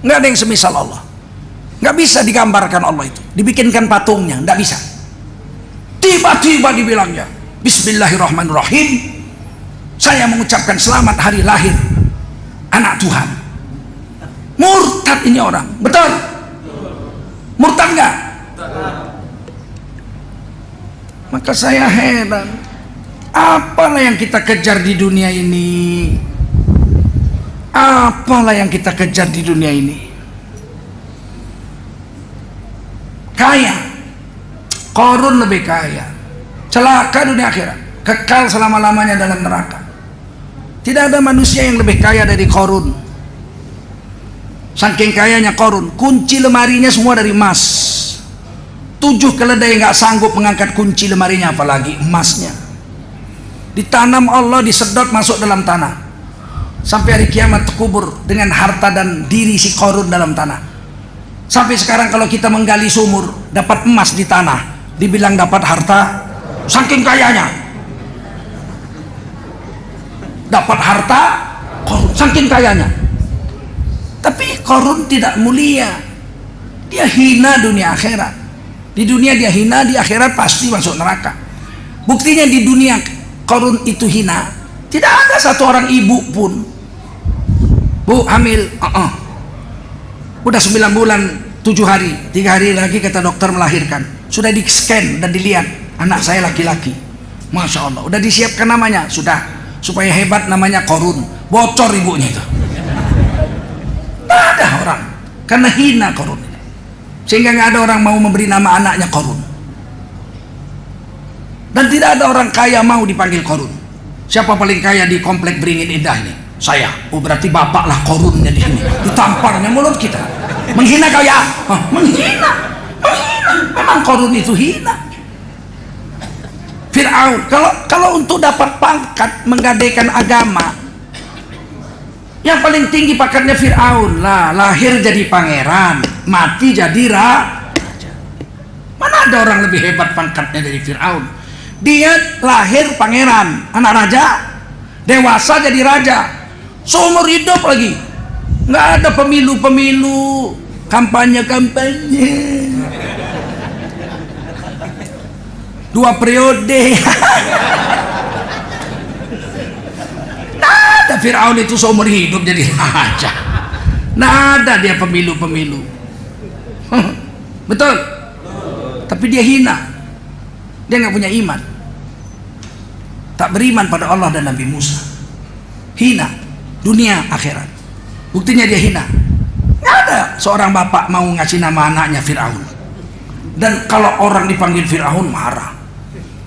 [SPEAKER 1] nggak ada yang semisal Allah. Nggak bisa digambarkan Allah itu, dibikinkan patungnya, nggak bisa. Tiba-tiba dibilangnya, bismillahirrahmanirrahim, saya mengucapkan selamat hari lahir anak Tuhan. Murtad ini orang, betul? Murtad nggak? Maka saya heran, apalah yang kita kejar di dunia ini? Apalah yang kita kejar di dunia ini? Kaya, Qarun lebih kaya, celaka dunia akhirat, kekal selama-lamanya dalam neraka. Tidak ada manusia yang lebih kaya dari Qarun. Saking kayanya Qarun, kunci lemarinya semua dari emas. 7 keledai nggak sanggup mengangkat kunci lemarinya, apalagi emasnya. Ditanam Allah, disedot masuk dalam tanah, sampai hari kiamat terkubur dengan harta dan diri si Qarun dalam tanah. Sampai sekarang kalau kita menggali sumur, dapat emas di tanah, dibilang dapat harta. Saking kayanya dapat harta Qarun, saking kayanya. Tapi Qarun tidak mulia, dia hina dunia akhirat. Di dunia dia hina, di akhirat pasti masuk neraka. Buktinya di dunia Qarun itu hina, tidak ada satu orang ibu pun, bu hamil, udah 9 bulan 7 hari, 3 hari lagi kata dokter melahirkan, sudah di scan dan dilihat anak saya laki-laki, masya Allah, udah disiapkan namanya, sudah, supaya hebat namanya Qarun, bocor ibunya itu. Tidak ada orang, karena hina Qarun, sehingga nggak ada orang mau memberi nama anaknya Qarun. Dan tidak ada orang kaya mau dipanggil Qarun. Siapa paling kaya di komplek Beringin Indah ini? Saya. Oh, berarti bapak lah Qarunnya di sini. Ditamparnya mulut kita. Menghina kau ya? Menghina. Memang Qarun itu hina. Fir'aun, kalau untuk dapat pangkat menggadaikan agama, yang paling tinggi pangkatnya Fir'aun lah, lahir jadi pangeran, mati jadi raja. Mana ada orang lebih hebat pangkatnya dari Fir'aun? Dia lahir pangeran, anak raja, dewasa jadi raja, seumur hidup lagi. Nggak ada pemilu-pemilu, kampanye-kampanye, 2 periode. Nada Fir'aun itu seumur hidup jadi raja. Nada dia pemilu-pemilu. Betul? Tapi dia hina. Dia nggak punya iman. Tak beriman pada Allah dan Nabi Musa. Hina dunia akhirat. Buktinya dia hina. Nggak ada seorang bapak mau ngasih nama anaknya Fir'aun. Dan kalau orang dipanggil Fir'aun marah.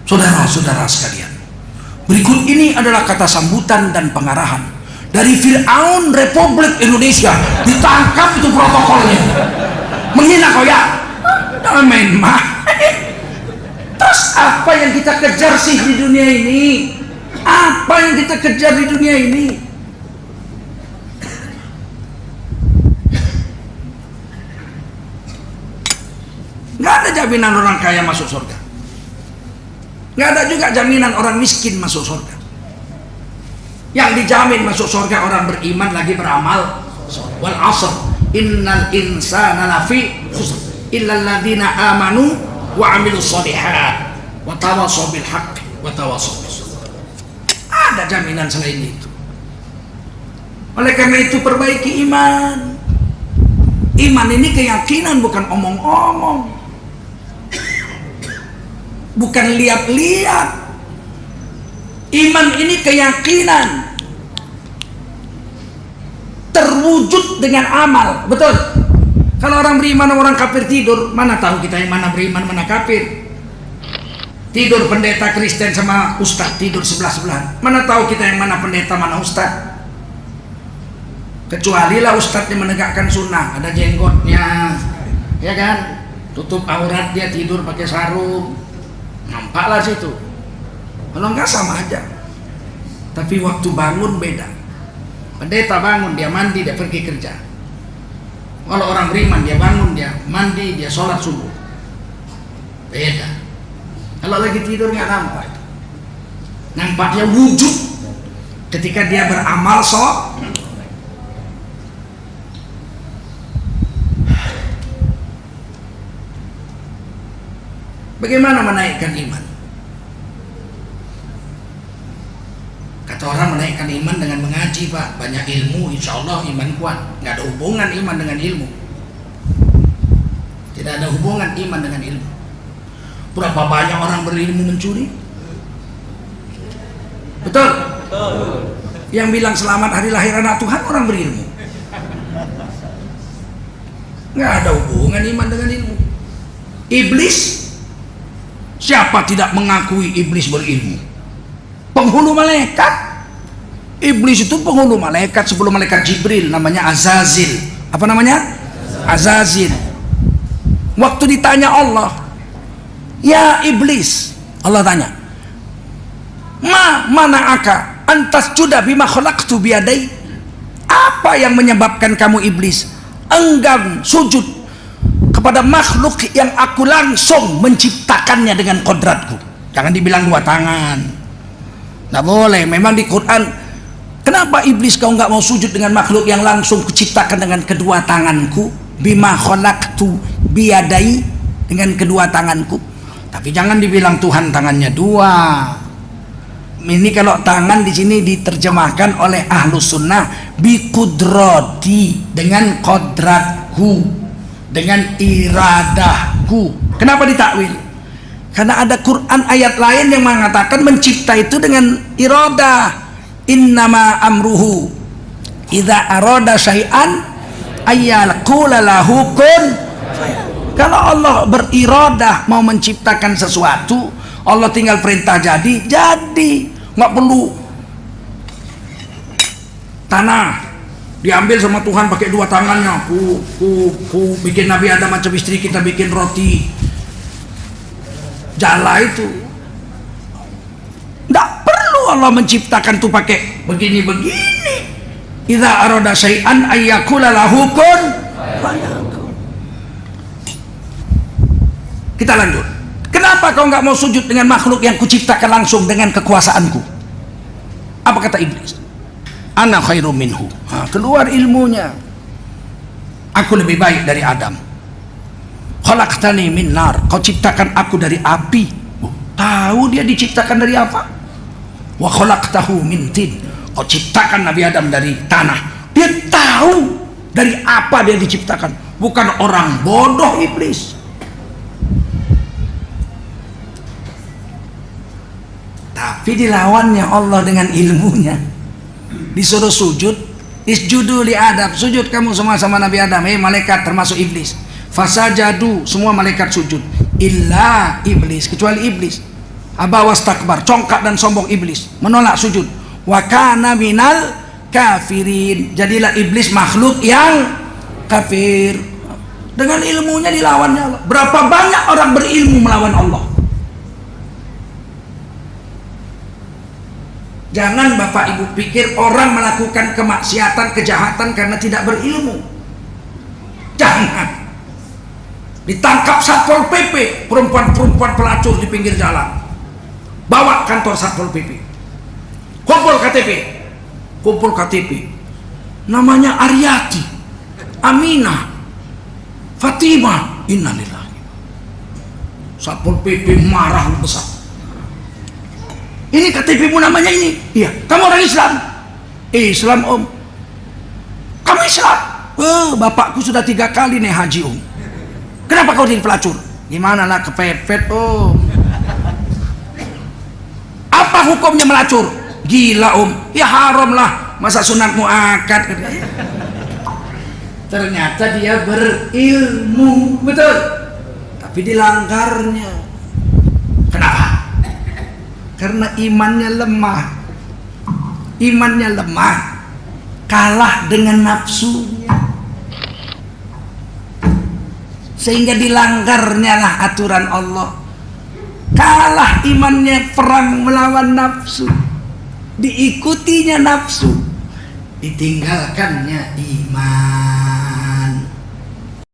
[SPEAKER 1] Saudara-saudara sekalian, berikut ini adalah kata sambutan dan pengarahan dari Fir'aun Republik Indonesia. Ditangkap itu protokolnya. Menghina kau ya? Jangan main-main. Terus apa yang kita kejar sih di dunia ini? Apa yang kita kejar di dunia ini? Nggak ada jaminan orang kaya masuk surga. Nggak ada juga jaminan orang miskin masuk surga. Yang dijamin masuk surga orang beriman lagi beramal. Wal 'ashr innal insana lafi khusr illa alladziina aamanu wa 'amilus shalihat wa tawashaw bil haqqi wa tawashaw bis sabr. Ada jaminan selain itu. Oleh karena itu perbaiki iman. Iman ini keyakinan, bukan omong-omong, bukan lihat-lihat. Iman ini keyakinan terwujud dengan amal. Betul. Kalau orang beriman sama orang kafir tidur, mana tahu kita yang mana beriman mana kafir? Tidur pendeta Kristen sama ustaz tidur sebelah-sebelahan, mana tahu kita yang mana pendeta mana ustaz? Kecuali lah ustaznya menegakkan sunnah, ada jenggotnya, ya kan, tutup aurat, dia tidur pakai sarung, nampaklah situ. Kalau enggak sama aja. Tapi waktu bangun beda. Pendeta bangun, dia mandi, dia pergi kerja. Kalau orang beriman, dia bangun, dia mandi, dia sholat subuh. Beda. Kalau lagi tidur nggak nampak. Nampaknya wujud ketika dia beramal Bagaimana menaikkan iman? Kata orang menaikkan iman dengan mengaji, Pak. Banyak ilmu, insya Allah iman kuat. Nggak ada hubungan iman dengan ilmu. Tidak ada hubungan iman dengan ilmu. Berapa banyak orang berilmu mencuri? Betul? Betul. Yang bilang selamat hari lahir anak Tuhan orang berilmu. Nggak ada hubungan iman dengan ilmu. Iblis, siapa tidak mengakui iblis berilmu? Penghulu malaikat. Iblis itu penghulu malaikat sebelum malaikat Jibril, namanya Azazil. Apa namanya? Azazil. Waktu ditanya Allah, ya iblis, Allah tanya, mana aka antas juda bima khalaqtu biyadai? Apa yang menyebabkan kamu iblis enggan sujud kepada makhluk yang aku langsung menciptakannya dengan kodratku? Jangan dibilang dua tangan, nggak boleh. Memang di Quran, kenapa iblis kau nggak mau sujud dengan makhluk yang langsung kuciptakan dengan kedua tanganku? Bima khalaqtu biyadai, dengan kedua tanganku. Tapi jangan dibilang Tuhan tangannya dua. Ini kalau tangan di sini diterjemahkan oleh ahlus sunnah biqudrati, dengan kodratku, dengan iradahku. Kenapa ditakwil? Karena ada Quran ayat lain yang mengatakan mencipta itu dengan iradah. Innama amruhu idza arada syai'an ayyaqula lahu kun. Kalau Allah beriradah mau menciptakan sesuatu, Allah tinggal perintah jadi. Nggak perlu tanah diambil sama Tuhan pakai dua tangannya, bikin Nabi Adam macam istri kita bikin roti jala itu. Nggak perlu Allah menciptakan tuh pakai begini-begini. Idza arada syai'an ayyaqula lahu kun fayakun. Kita lanjut. Kenapa kau nggak mau sujud dengan makhluk yang kuciptakan langsung dengan kekuasaanku? Apa kata iblis? Ana khairum minhu. Keluar ilmunya. Aku lebih baik dari Adam. Khalaqtani min nar. Kau ciptakan aku dari api. Tahu dia diciptakan dari apa? Wa khalaqtahu min tin. Kau ciptakan Nabi Adam dari tanah. Dia tahu dari apa dia diciptakan. Bukan orang bodoh iblis. Tapi dilawannya Allah dengan ilmunya. Disuruh sujud, isjudu li Adam, sujud kamu semua sama Nabi Adam. Malaikat termasuk iblis. Fasajadu, semua malaikat sujud. Illa iblis, kecuali iblis. Aba wastakbar, congkak dan sombong iblis, menolak sujud. Wa kana minal kafirin. Jadilah iblis makhluk yang kafir. Dengan ilmunya dilawannya Allah. Berapa banyak orang berilmu melawan Allah? Jangan Bapak Ibu pikir orang melakukan kemaksiatan, kejahatan karena tidak berilmu. Jangan. Ditangkap Satpol PP, perempuan-perempuan pelacur di pinggir jalan. Bawa kantor Satpol PP. Kumpul KTP. Namanya Aryati, Aminah, Fatimah. Innalillahi. Satpol PP marah besar. Ini KTP-mu namanya ini? Iya. Kamu orang Islam? Islam om. Kamu Islam? bapakku sudah 3 kali nih haji om. Kenapa kau jadi pelacur? Gimana lah, kepepet om. Apa hukumnya melacur? Gila om, ya haram lah, masa sunat muakkad. Ternyata dia berilmu, betul, tapi dilanggarnya. Kenapa? Karena imannya lemah. Imannya lemah, kalah dengan nafsunya, sehingga dilanggarnya lah aturan Allah. Kalah imannya, perang melawan nafsu, diikutinya nafsu, ditinggalkannya iman.